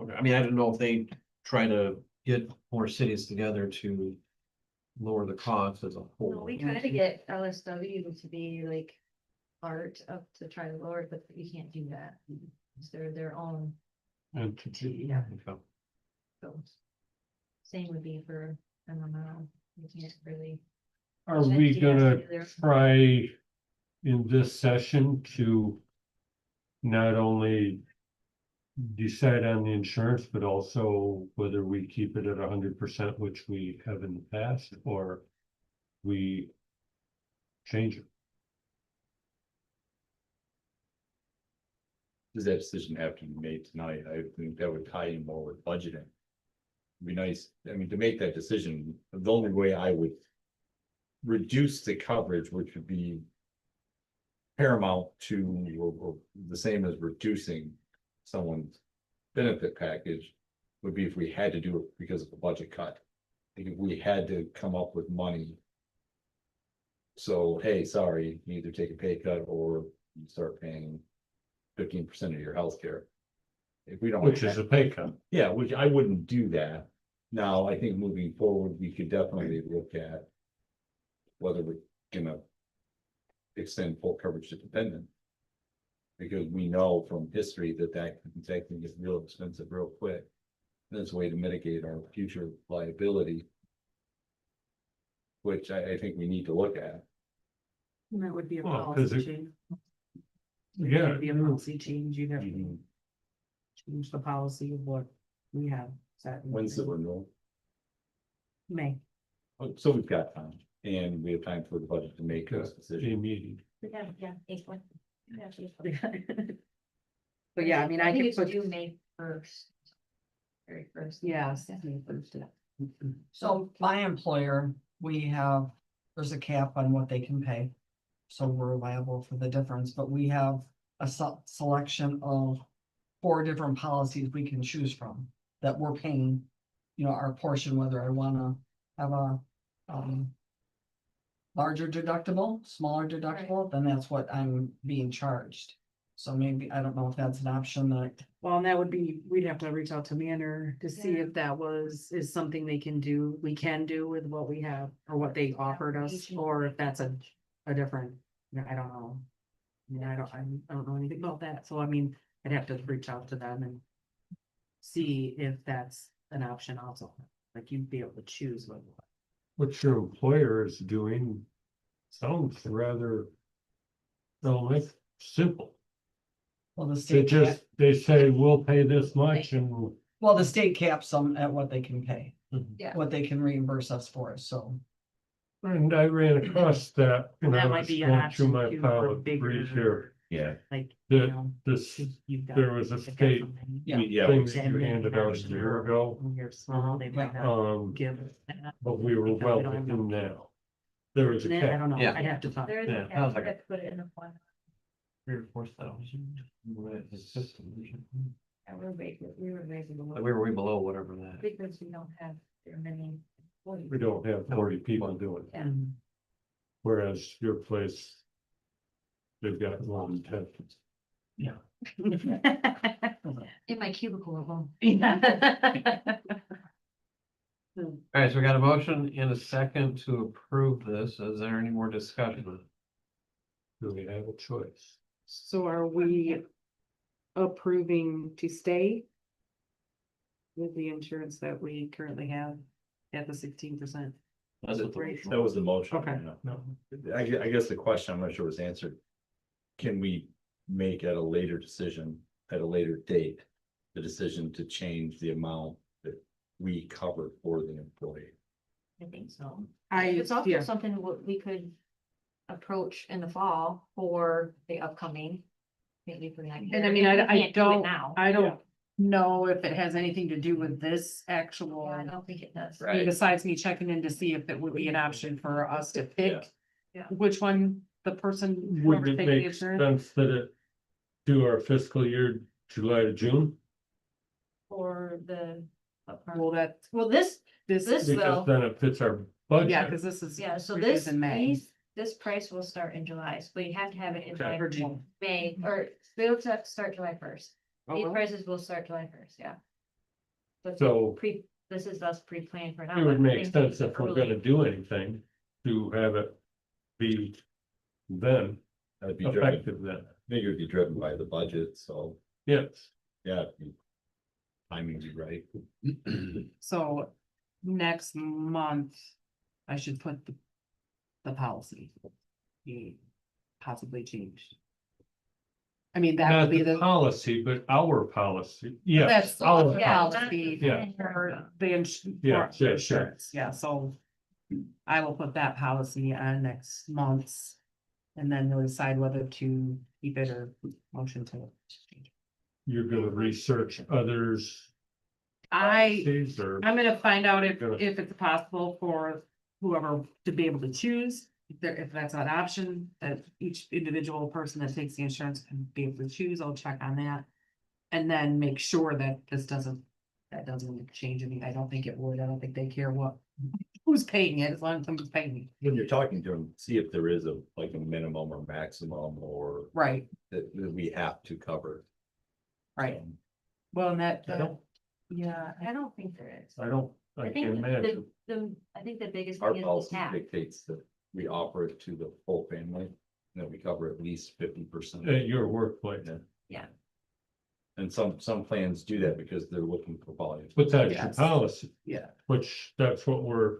B: Okay, I mean, I didn't know if they try to get more cities together to lower the cost as a
L: No,
B: whole.
L: we try to get LSW to be like part of, to try to lower it, but you can't do that. It's their own entity, yeah.
B: Okay.
L: So. Same would be for MMO. You can't really.
G: Are we gonna try in this session to not only decide on the insurance, but also whether we keep it at 100%, which we have in the past, or we change it?
K: Does that decision have to be made tonight? I think that would tie in more with budgeting. It'd be nice, I mean, to make that decision, the only way I would reduce the coverage, which would be paramount to, or the same as reducing someone's benefit package, would be if we had to do it because of the budget cut. Like if we had to come up with money. So, hey, sorry, you either take a pay cut or you start paying 15% of your health care. If we don't.
G: Which is a pay cut.
K: Yeah, which I wouldn't do that. Now, I think moving forward, we could definitely look at whether we're gonna extend full coverage to dependent. Because we know from history that can get real expensive real quick. That's a way to mitigate our future liability. Which I think we need to look at.
A: And that would be a
G: Well, 'cause
A: policy change.
G: Yeah.
A: It'd be a policy change, you'd have to
K: Mhm.
A: change the policy of what we have set. in
K: When's the renewal?
A: May.
K: Oh, so we've got time, and we have time for the budget to make this
G: A
K: decision.
G: meeting.
L: Yeah, April. Yeah,
A: But yeah, I mean, I
L: think
A: could
L: it's
A: put,
L: due May 1st. Very first.
A: yes.
J: So my employer, there's a cap on what they can pay. So we're liable for the difference, but we have a selection of 4 different policies we can choose from that we're paying, our portion, whether I wanna have a, larger deductible, smaller deductible, then that's what I'm being charged. So maybe, I don't know if that's an option that,
A: Well, and that would be, we'd have to reach out to Manor to see if that is something we can do with what we have, or what they offered us, or if that's a different, I don't know. I mean, I don't know anything about that, so I mean, I'd have to reach out to them and see if that's an option also, like you'd be able to choose what.
G: What your employer is doing sounds rather, like simple.
J: well, the
G: They
J: state,
G: they say, we'll pay this much and
J: well, the state caps them at what they can pay,
L: Yeah.
J: what they can reimburse us for, so.
G: And I ran across that, and I
D: That might
G: was
D: be an
G: going through
D: option
G: my
D: too
G: pile
D: for
G: of briefs
D: bigger,
G: here.
K: Yeah.
D: like, you
G: That
D: know.
G: this,
D: you've got-
G: there was a
D: they've got
G: state
D: something.
K: Yeah.
G: thing that you handed out a year ago,
D: When you're small, they might not
G: um,
D: give that.
G: but we were well within now. There was a
D: Then, I
G: cap.
D: don't know,
O: Yeah.
D: I'd have to talk.
L: There's
G: Yeah,
L: a
O: sounds
L: cap
O: like
L: that put it in a fund.
B: 3,000 or 4,000.
L: And we were raising the.
O: We were way below whatever that.
L: Because we don't have very many.
G: We don't have 40 people doing it,
L: Yeah.
D: Mm.
G: whereas your place, they've got more than 10.
L: In my cubicle at home.
B: All right, so we got a motion and a second to approve this. Is there any more discussion?
G: Do we have a choice?
D: So are we approving to stay with the insurance that we currently have at the 16%?
K: That's what
D: Right.
K: that was the motion.
D: Okay.
K: No. I guess the question, I'm not sure was answered. Can we make at a later decision, at a later date, the decision to change the amount that we cover for the employee?
L: I think so.
D: I,
L: It's also
D: yeah,
L: something we could approach in the fall for the upcoming. Maybe for next year.
D: and I mean,
L: We
D: I
L: can't do it
D: don't,
L: now.
D: I don't know if it has anything to do with this actual.
L: Yeah, I don't think it does.
D: I mean, besides me checking in to see if it would be an option for us to pick.
L: Yeah.
D: Which one the person.
G: Would
D: wants to
G: it
D: take the
G: make
D: insurance.
G: sense that it do our fiscal year July to June?
L: For the.
D: Well, that,
L: Well, this
D: this,
L: This-
G: Because
L: will-
G: then it fits our budget.
D: yeah, cause this is.
L: Yeah, so
D: released
L: this,
D: in May.
L: this price will start in July, so you have to have it in
G: Okay.
D: Or June.
L: May, or they'll have to start July first.
D: Oh,
L: These
D: well.
L: prices will start July first, yeah. But
G: So-
L: this is us pre-planned for now.
G: It would
L: but
G: make
L: things
G: sense if we're
L: early.
G: gonna do anything to have it be then
K: That'd be driven,
G: effective then.
K: I think it would be driven by the budget, so,
G: Yes,
K: yeah. Timing be right.
D: So next month, I should put the policy. Be possibly changed. I mean, that
G: not
D: would be
G: the
D: the,
G: policy, but our policy. Yes,
D: that's
G: our
L: Yeah.
D: policy
G: Yeah.
D: for the
G: Yeah,
D: for
G: sure,
D: insurance, yeah, so. I will put that policy on next month's. And then they'll decide whether to keep it or motion to. change.
G: You're gonna research others.
D: I,
G: policies or-
D: I'm gonna find out if
G: Good.
D: it's possible for whoever to be able to choose. If that's an option, that each individual person that takes the insurance can be able to choose, I'll check on that. And then make sure that that doesn't change anything. I don't think it would. I don't think they care who's paying it, as long as somebody's paying it.
K: When you're talking to them, see if there is a minimum or maximum or
D: Right,
K: that we have to cover.
D: right. Well, and that,
G: I don't-
D: yeah,
L: I don't think there is.
G: I don't, I
L: I think
G: can imagine.
L: I think the biggest
K: Our
L: thing is
K: policy
L: the cap.
K: dictates that we offer it to the whole family, and that we cover at least 50%.
G: At your workplace,
L: Yeah,
K: And some plans do that because they're looking for volume.
G: but that's your
D: Yes.
G: policy,
D: yeah.
G: which that's what we're,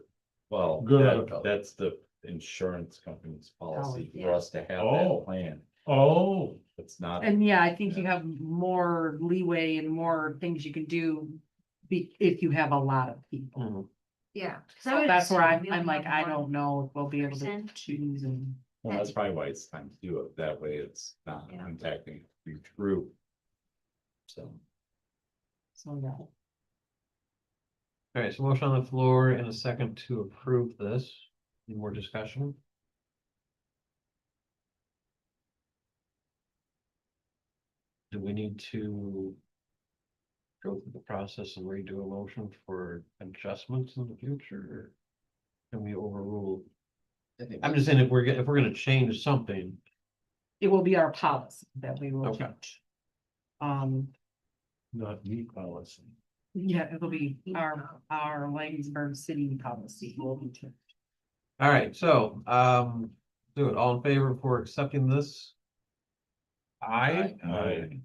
K: Well,
G: Good.
K: that's the insurance company's policy for
L: yeah.
K: us to have
G: Oh.
K: that plan.
G: oh,
K: It's not,
D: And yeah, I think you have more leeway and more things you can do. If you have a lot of people.
L: yeah.
D: So that's where I'm like, I don't know if we'll be able to
L: person.
D: choose and.
K: well, that's probably why it's time to do it. That way it's not
L: Yeah.
K: impacting a huge group. So.
D: So, yeah.
B: all right, so motion on the floor and a second to approve this. Any more discussion? Do we need to go through the process and redo a motion for adjustments in the future? Or can we overrule? I'm just saying if we're gonna change something,
D: It will be our policy that we will
B: Okay.
D: change.
G: not me policy.
D: Yeah, it'll be our Laingsburg city policy will be changed.
B: all right, so, do it, all in favor for accepting this? Aye.
G: Aye.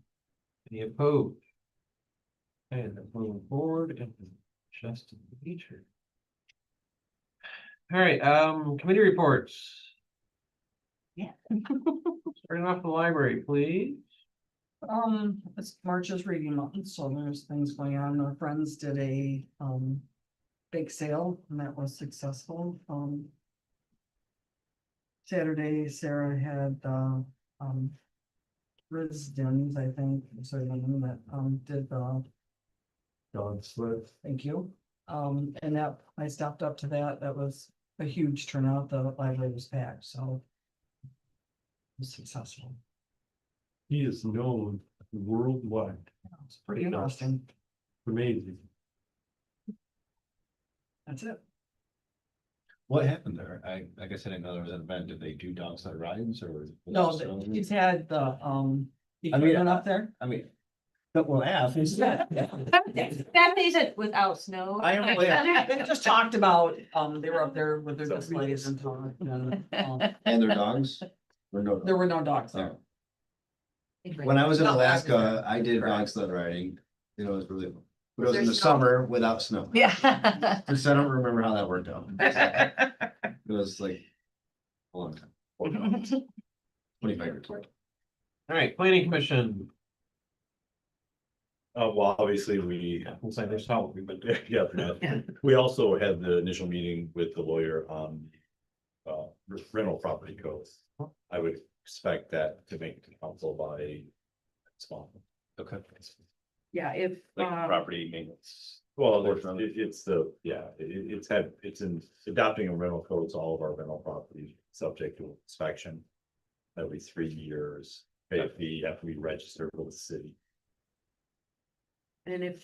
B: Any opposed? And moving forward and just the feature. All right, committee reports.
J: Yeah.
B: Starting off the library, please.
J: It's March's reading month, so there's things going on. Our friends did a big sale and that was successful. Saturday, Sarah had, Risdens, I think, was her name, that, did the,
G: Dog sled.
J: thank you. And that, I stopped up to that, that was a huge turnout, the library was packed, so. It was successful,
G: He is known worldwide.
J: it's pretty interesting,
G: Amazing.
J: that's it.
M: What happened there? I guess I didn't know there was an event. Did they do dog sled rides or?
J: No, he's had the, equipment up there.
M: I mean, don't laugh.
L: That isn't without snow.
M: I am aware.
J: They just talked about, they were up there with their displays and so on, and,
M: And their dogs? Or no?
J: there were no dogs there.
M: When I was in
J: No, I was
M: Alaska,
J: there.
M: I did dog sled riding. It was really, but it was in the summer without snow.
A: Yeah.
M: Just I don't remember how that worked out. It was like a long time. 25 years.
B: All right, planning commission.
K: Well, obviously, we,
B: We'll say there's how we, but
K: yeah, we also had the initial meeting with the lawyer on rental property codes. I would expect that to make it to council by small.
M: Okay.
D: Yeah, if,
K: Like property maintenance. Well, it's the, yeah, it's in adopting a rental codes, all of our rental properties subject to inspection. Every 3 years, pay a fee, have to be registered with the city.
D: and if,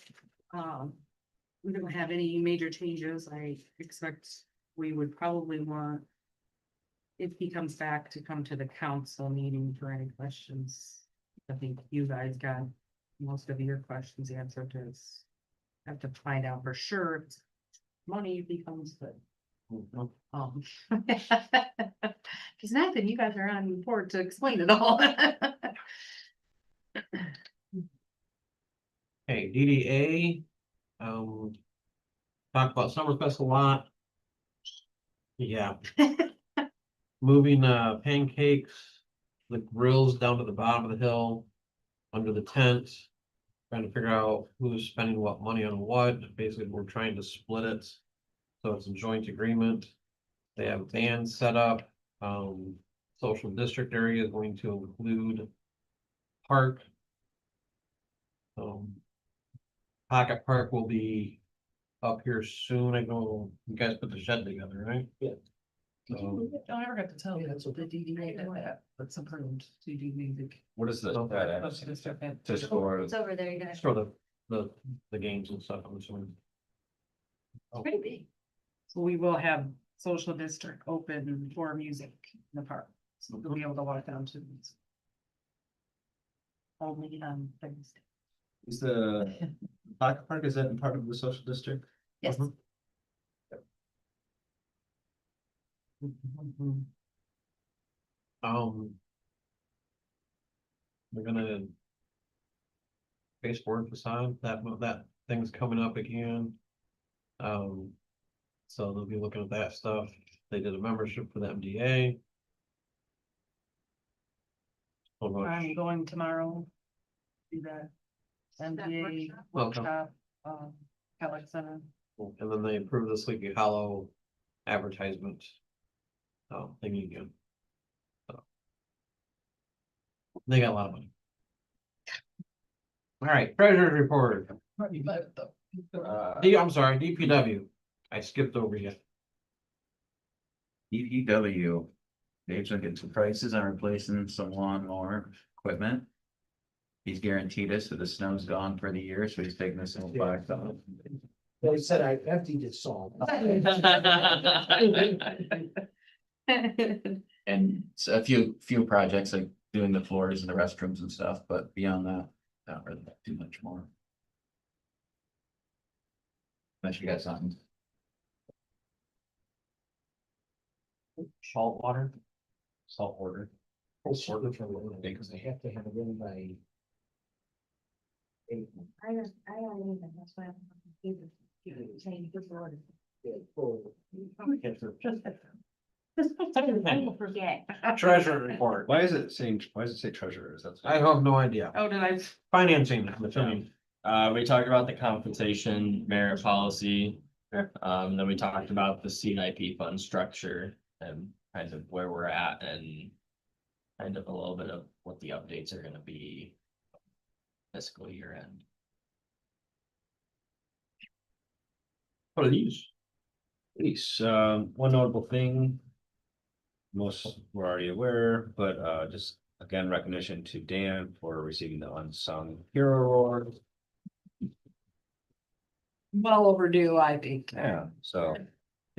D: we don't have any major changes, I expect we would probably want. If he comes back to come to the council meeting for any questions, I think you guys got most of your questions answered, is have to find out for sure if money becomes the. Cause not that you guys are on board to explain it all.
B: hey, DDA. Talk about Summerfest a lot. Yeah. Moving pancakes, the grills down to the bottom of the hill, under the tent. Trying to figure out who's spending what money on what. Basically, we're trying to split it. So it's a joint agreement. They have bands set up. Social district area is going to include park. Pocket Park will be up here soon. I know you guys put the shed together, right?
M: Yeah.
D: I never got to tell you, that's what the DDA did that, that's approved, CD music.
M: What is the?
L: It's over there, you guys.
B: For the games and stuff, I'm assuming.
L: Pretty big.
D: So we will have social district open for music in the park, so we'll be able to walk down to. Only on Thursday.
M: Is the pocket park, is that part of the social district?
D: Yes.
B: We're gonna. Baseboard facade, that thing's coming up again. So they'll be looking at that stuff. They did a membership for the MDA.
D: I'm going tomorrow. Do that. MBA
B: Welcome.
D: workshop, Alex Center.
B: And then they approved the Sleepy Hollow advertisement. Thingy again. So. They got a lot of money. All right, treasurer's report. I'm sorry, DPW. I skipped over you.
O: DPW. Dave's looking at some prices on replacing some lawnmower equipment. He's guaranteed us that the snow's gone for the year, so he's taking us in back on.
H: They said I emptied it all.
O: And a few projects like doing the floors and the restrooms and stuff, but beyond that, not really too much more. Unless you got something.
B: Salt water.
M: Salt water.
H: Because they have to have it in by. April.
L: I don't even, that's why I'm. Saying good Lord. I will forget.
B: Treasurer report.
M: Why is it say treasurer? Is that?
B: I have no idea.
D: Oh, did I?
B: Financing, I'm assuming.
C: We talked about the compensation merit policy. Then we talked about the CIP fund structure and
M: kind of where we're at and kind of a little bit of what the updates are gonna be fiscal year end.
B: What are these?
M: Please, one notable thing. Most were already aware, but just again, recognition to Dan for receiving the Unsung Hero Award.
A: Well overdue, I think.
M: Yeah, so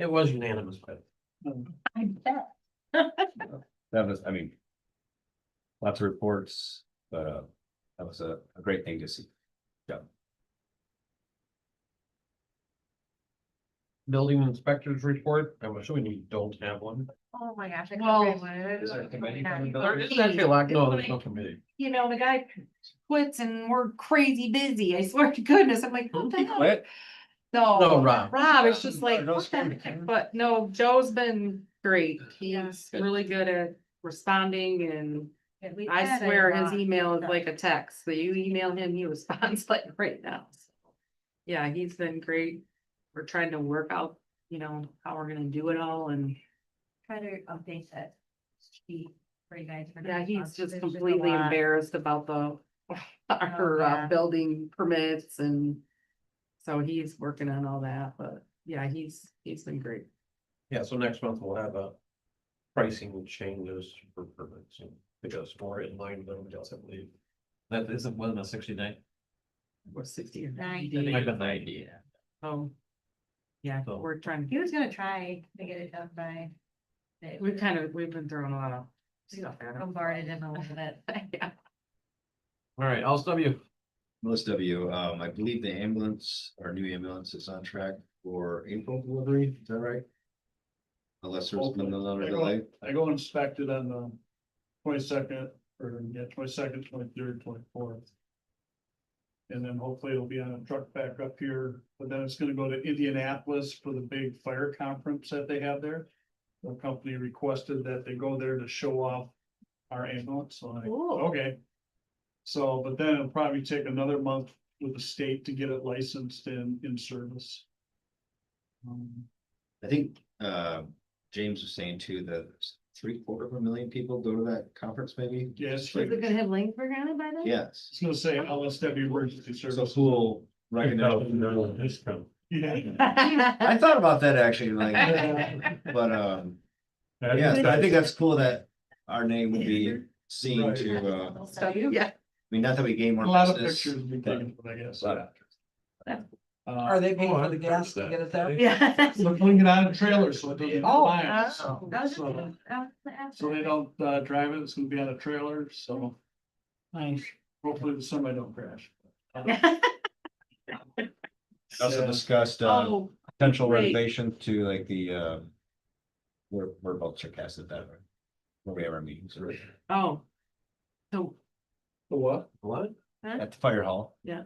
B: It was unanimous, but.
A: I bet.
M: that was, I mean. Lots of reports, but that was a great thing to see. Yeah.
B: Building inspectors report, I'm assuming you don't have one.
L: Oh my gosh.
A: Well,
B: Is there a committee for the
L: Yeah.
B: building? There's actually a lot, no, there's no committee.
A: You know, the guy quits and we're crazy busy. I swear to goodness. I'm like, what the hell?
M: What?
A: No,
B: No, Rob.
A: Rob, it's just like,
B: No,
A: what the heck? But no, Joe's been great. He's
M: Good.
A: really good at responding and
L: Yeah, we've
A: I
L: had a
A: swear his
L: lot of
A: email is
L: stuff.
A: like a text. So you email him, he responds like right now. So, yeah, he's been great. We're trying to work out, you know, how we're gonna do it all and
L: Try to update that sheet for you guys. for
A: yeah,
L: next
A: he's
L: month.
A: just
L: There's a
A: completely
L: lot.
A: embarrassed about the our
L: yeah.
A: building permits and so he's working on all that, but yeah, he's been great.
B: Yeah, so next month we'll have a pricing changes for permits and it goes more in line with everybody else, I believe. That isn't, wasn't a 60-day.
A: We're 60 or
L: 90.
A: 90.
B: I've been 90.
A: Oh. Yeah,
B: So-
A: we're trying,
L: He was gonna try to get it done by.
A: we've been throwing a lot of stuff at him.
L: Bombarded him a little bit.
A: Yeah.
B: All right, LSW.
C: Most of you, I believe the ambulance, our new ambulance is on track for April delivery, is that right? Unless there's been another delay.
P: I go inspect it on the 22nd, or yeah, 22nd, 23rd, 24th. And then hopefully it'll be on a truck back up here, but then it's gonna go to Indianapolis for the big fire conference that they have there. The company requested that they go there to show off our ambulance, so I,
A: Cool.
P: okay. So, but then it'll probably take another month with the state to get it licensed and in service.
C: I think, James was saying too, that 750,000 people go to that conference maybe.
P: Yes,
A: Is it gonna have Laingsburg on it by then?
C: Yes,
P: it's gonna say LSW emergency
C: so
P: service.
C: cool recognition.
G: $2,000 discount.
P: Yeah.
C: I thought about that actually, like, but, yeah, so I think that's cool that our name would be seen to,
A: Yeah.
C: I mean, not that we gain more
P: A lot of
C: business.
P: pictures we taken, I guess.
J: Are they paying for the gas to get it there?
A: Yeah.
P: They're putting it on a trailer, so it doesn't.
J: Oh,
P: fly.
L: Oh,
P: So they don't drive it, it's gonna be on a trailer, so
J: Nice.
P: hopefully the somebody don't crash.
C: Also
P: Yeah.
C: discussed,
A: Oh,
C: potential
A: great.
C: renovation to like the, we're both Circasset that, right? Where we have our meetings, right?
A: oh. So,
P: The what?
B: What?
C: At the fire hall.
A: Yeah.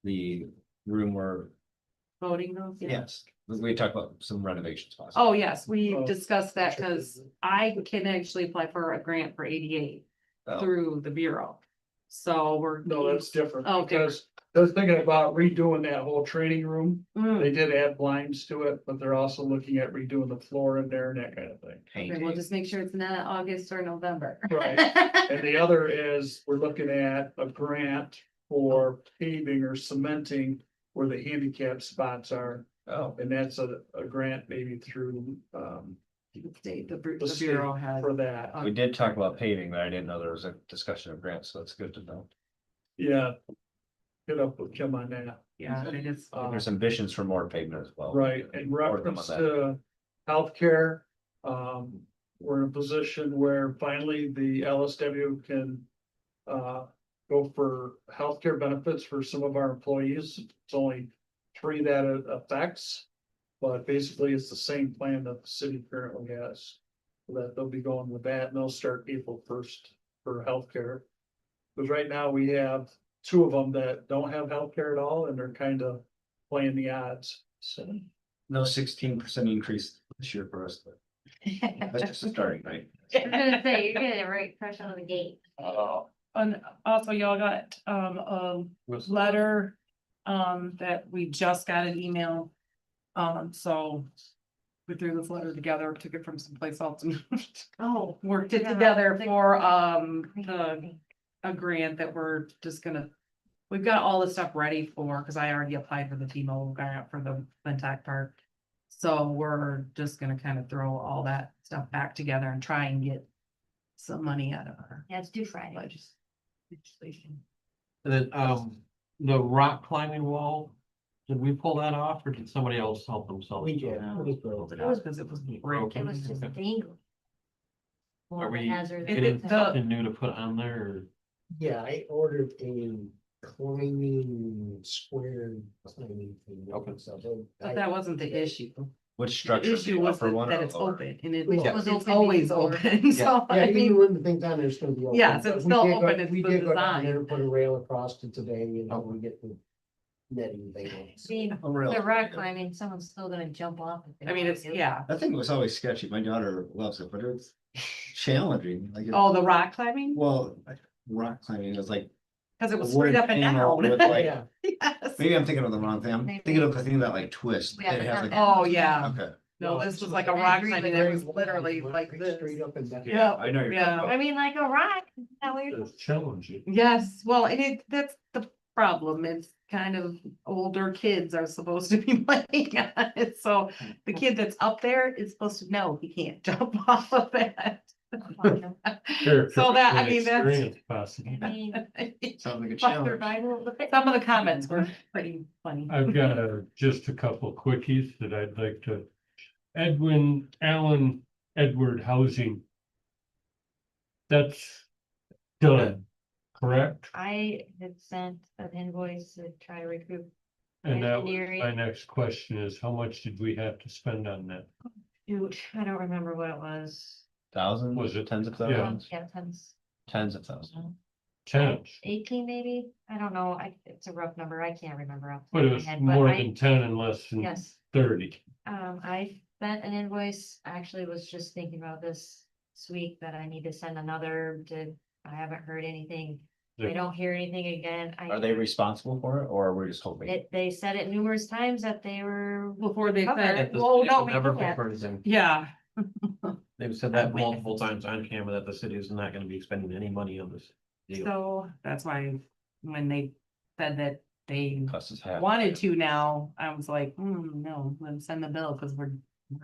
C: The room where,
A: voting those, yeah.
C: yes, we talked about some renovations possible.
A: Oh, yes, we
P: Oh.
A: discussed that because I can actually apply for a grant for ADA
C: Oh.
A: through the Bureau. So we're.
P: No, that's different,
A: Oh,
P: because I was thinking about redoing that whole training room.
A: Mm,
P: They did add blinds to it, but they're also looking at redoing the floor in there and that kind of thing.
A: okay, we'll just make sure it's not August or November.
P: Right. And the other is, we're looking at a grant for paving or cementing where the handicap spots are.
C: Oh,
P: And that's a grant maybe through,
A: State, the
P: the
A: the
P: state
A: Bureau has.
P: for that.
C: we did talk about paving, but I didn't know there was a discussion of grants, so that's good to know.
P: Yeah. Get up with Kim on that.
A: Yeah, I just,
C: There's ambitions for more pavement as well.
P: Right, in
C: Work them on
P: reference
C: that.
P: to healthcare, we're in a position where finally the LSW can go for healthcare benefits for some of our employees. It's only 3 that it affects, but basically it's the same plan that the city currently has. So that they'll be going with that and they'll start April 1st for healthcare. Because right now we have 2 of them that don't have healthcare at all and they're kind of playing the odds, so.
C: No 16% increase this year for us, but that's just a starting, right?
L: I was gonna say, you're getting it right fresh out of the gate.
A: and also y'all got, a letter, that we just got an email. So we threw this letter together, took it from someplace else and
L: Oh.
A: worked it
L: Yeah,
A: together
L: the-
A: for, a grant that we're just gonna. We've got all the stuff ready for, cause I already applied for the T-Mobile grant for the Flintock Park. So we're just gonna kind of throw all that stuff back together and try and get some money out of our
L: Yeah, it's due Friday.
A: legislation.
B: And then, the rock climbing wall, did we pull that off or did somebody else help themselves?
H: We did.
A: No.
H: It was broken.
A: It was because it was breaking.
L: It was just dangling.
B: Are
L: Well, the
B: we
L: hazard-
B: getting
A: the-
B: something new to put on there or?
H: Yeah, I ordered a climbing square climbing thing.
B: Okay.
H: So
A: But that wasn't the issue.
M: Which
A: The
M: structure?
A: issue was
M: Upper one or
A: that it's
M: lower?
A: open and it
H: Which
A: was
L: was open
A: always
L: before.
A: open, so
H: Yeah,
A: I
H: even
A: mean,
H: when the thing's on there, it's gonna be open.
A: Yeah, so
H: But
A: it's
H: we
A: still
H: did go-
A: open, it's
H: We
A: the
H: did go down
A: design.
H: there and put a rail across it today and we get the netting thing. on.
L: See,
M: Oh, really?
L: the rock climbing, someone's still gonna jump off. if they
A: I mean,
L: want
A: it's,
L: to.
A: yeah.
M: That thing was always sketchy. My daughter loves it, but it's challenging, like.
A: Oh, the rock climbing?
M: Well, rock climbing is like.
A: Cause it
M: a
A: was straight
M: wood
A: up and
M: panel
A: down.
M: with, like-
H: Yeah,
A: Yes.
M: Maybe I'm thinking of the wrong thing. I'm
L: Maybe.
M: thinking of the thing that like twists.
L: Yeah,
M: It has
L: but
M: like.
L: not-
A: Oh, yeah.
M: Okay.
A: No,
H: No,
A: this
H: it's
A: was
H: like
A: like a
L: that
A: rock
L: green
A: climbing that was literally like this.
H: Straight up and down.
A: Yeah.
M: I know you're.
A: Yeah.
M: talking
L: I
M: about.
L: mean, like a rock. Is that what you're-
G: It's challenging.
A: Yes, well, and that's the problem. It's kind of older kids are supposed to be playing on it. So the kid that's up there is supposed to know he can't jump off of that. So that, I mean, that's.
G: Experience possible.
L: I mean,
M: Sounds like a
A: But
M: challenge.
L: survival of the fit.
A: Some of the comments were pretty funny.
G: I've got just a couple quickies that I'd like to. Allen Edward Housing. That's done, correct?
L: I had sent an invoice to try to recoup.
G: And that was
L: Engineering.
G: my next question is how much did we have to spend on that?
L: Shoot, I don't remember what it was.
M: Thousands?
G: Was it-
M: Tens of
G: yeah.
M: thousands?
L: Yeah, tens.
M: Tens of thousands.
G: 10,
L: 18 maybe? I don't know. It's a rough number. I can't remember off. the
G: but
L: top
G: it
L: of my
G: was
L: head,
G: more
L: I-
G: than 10 and less than
L: Yes,
G: 30.
L: I sent an invoice. I actually was just thinking about this week that I need to send another I haven't heard anything. I
G: They-
L: don't hear anything again.
M: Are they responsible for it or are we just hoping?
L: They said it numerous times that they were.
A: Before they
L: Covered.
A: said,
B: The
A: well,
B: city
A: no,
B: will never pay
L: yeah.
B: for anything.
A: yeah,
B: They've said that multiple times on camera that the city is not gonna be spending any money on this deal.
A: so that's why when they said that they
M: Cost us half.
A: wanted to now, I was like, no, then send the bill, cause we're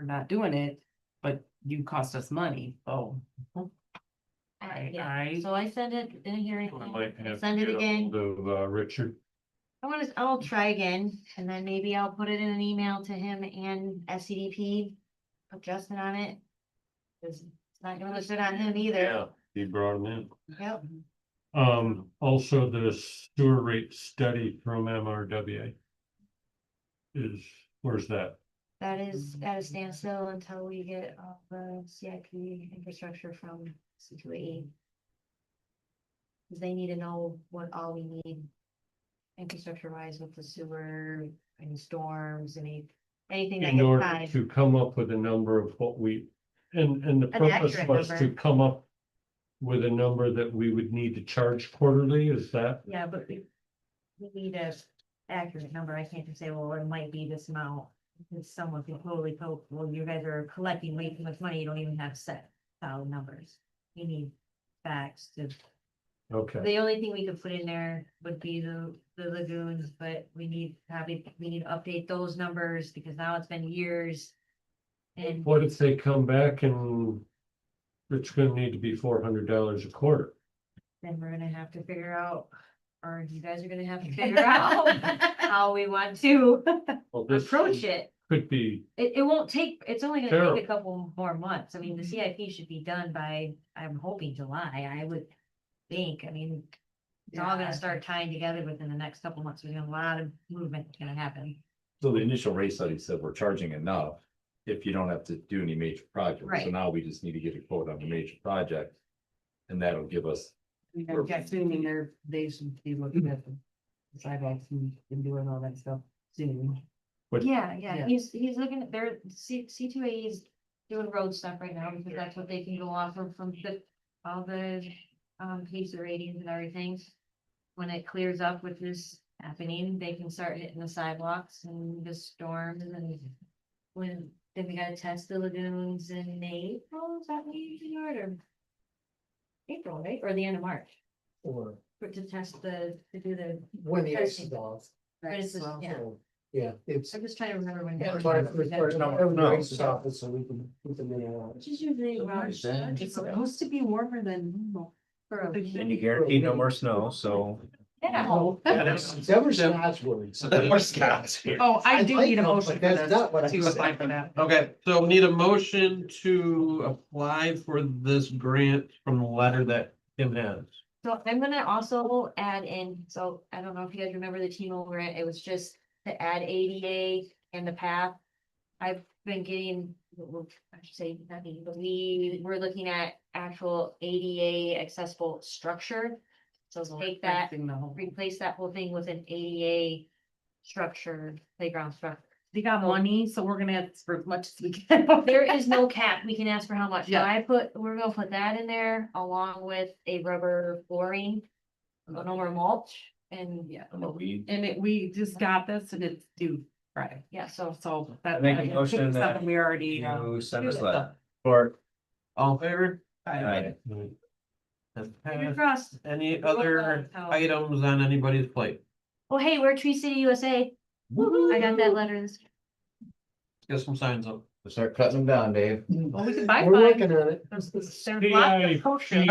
A: not doing it. But you cost us money, so.
L: Yeah, so I sent it, didn't hear
G: I
L: anything.
G: might have
L: Send
G: to
L: it
G: get
L: again.
G: ahold of Richard.
L: I'll try again, and then maybe I'll put it in an email to him and SCDP. Put Justin on it. Cause it's not gonna sit on him either.
G: Yeah, he brought him in.
L: Yep,
G: Also the sewer rate study from MRWA. Where's that?
L: that is at a standstill until we get all the CIP infrastructure from C2A. Cause they need to know what all we need. Infrastructure wise with the sewer, any storms, anything that
G: In
L: gets
G: order
L: tied.
G: to come up with a number of what and the purpose
L: accurate
G: was to
L: number.
G: come up with a number that we would need to charge quarterly, is that?
L: Yeah, but we need a accurate number. I can't just say, well, it might be this amount. Because someone can totally tell, well, you guys are collecting way too much money. You don't even have set solid numbers. You need facts to.
G: Okay,
L: The only thing we could put in there would be the lagoons, but we need to update those numbers because now it's been years. And
G: what if they come back and it's gonna need to be $400 a quarter?
L: then we're gonna have to figure out, or you guys are gonna have to figure out how we want to
G: Well, this
L: approach it.
G: could be,
L: It won't take, it's only gonna
G: Terrible.
L: take a couple more months. I mean, the CIP should be done by, I'm hoping July, I would think. I mean, it's all
A: Yeah.
L: gonna start tying together within the next couple months. There's a lot of movement gonna happen.
K: So the initial rate study said we're charging enough if you don't have to do any major projects. So
L: Right.
K: now we just need to get a quote on the major project. And that'll give us,
A: I'm assuming they should be looking at the sidewalks and doing all that stuff soon.
G: But-
L: Yeah,
A: Yeah.
L: he's looking at their C2A is doing road stuff right now because that's what they can go off of from all the pacer ratings and everything. When it clears up with this happening, they can start hitting the sidewalks and the storms and when then we gotta test the lagoons in April, is that when you usually do it, or? April, right, or the end of March,
H: Or
L: to test to do the.
H: when the ice is
L: testing.
H: off.
L: But it's just, yeah,
H: So, yeah, it's.
L: I'm just trying to remember when.
H: So we can put them in.
L: Which is usually around.
D: It's supposed to be warmer than normal.
L: For a-
M: And you guarantee no more snow, so.
L: Yeah.
H: Deborah's not worried.
M: So then we're Scots here.
D: Oh, I do
H: like
D: need a
H: them,
D: motion
H: but
D: for
H: that's not what I
D: this to
H: said.
D: apply for that.
B: Okay, so we need a motion to apply for this grant from the letter that Tim has.
L: So I'm gonna also add in, so I don't know if you guys remember the T-Mobile grant, it was just to add ADA and the path. I've been getting, well, I should say, not me, but we were looking at actual ADA accessible structure. So take that,
D: Fixing the whole-
L: replace that whole thing with an ADA structured playground structure.
D: They got money, so we're gonna ask for as much as we can.
L: There is no cap, we can ask for how much, so
D: Yeah.
L: we're gonna put that in there along with a rubber flooring. No more mulch, and
D: Yeah,
M: No weed.
D: and we just got this and it's due Friday,
L: yeah, so
D: so
M: I
D: that.
M: make a motion that
D: something we already.
M: You send us
D: do
M: that.
B: Or, all in favor?
M: Aye.
B: That's
L: fingers
B: passed.
L: crossed.
B: Any other items on anybody's plate?
L: Oh, hey, we're Tree City USA. I got that letter this.
B: Get some signs up.
O: We'll start cutting them down, Dave.
D: Well, we can buy
H: We're
D: five.
H: working on it.
D: There's lots of potions.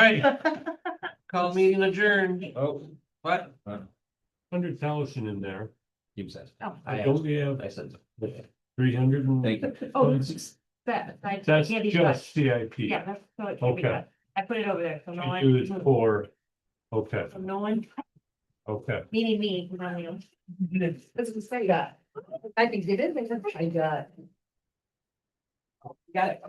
B: Call meeting adjourned.
M: Oh.
B: What?
G: 100,000 in there.
M: Keep that.
G: I don't have
M: I said.
G: 300 and.
M: Thank you.
D: Oh, it's just that.
G: That's
L: can't be
G: just
L: touched.
G: CIP.
L: Yeah, that's, so it can't be
G: Okay.
L: touched. I put it over there, so no
G: I do it
L: one,
G: for, okay,
L: so no one,
G: okay.
L: meaning me, you know.
D: This is say that. I can get it. I got. Got it.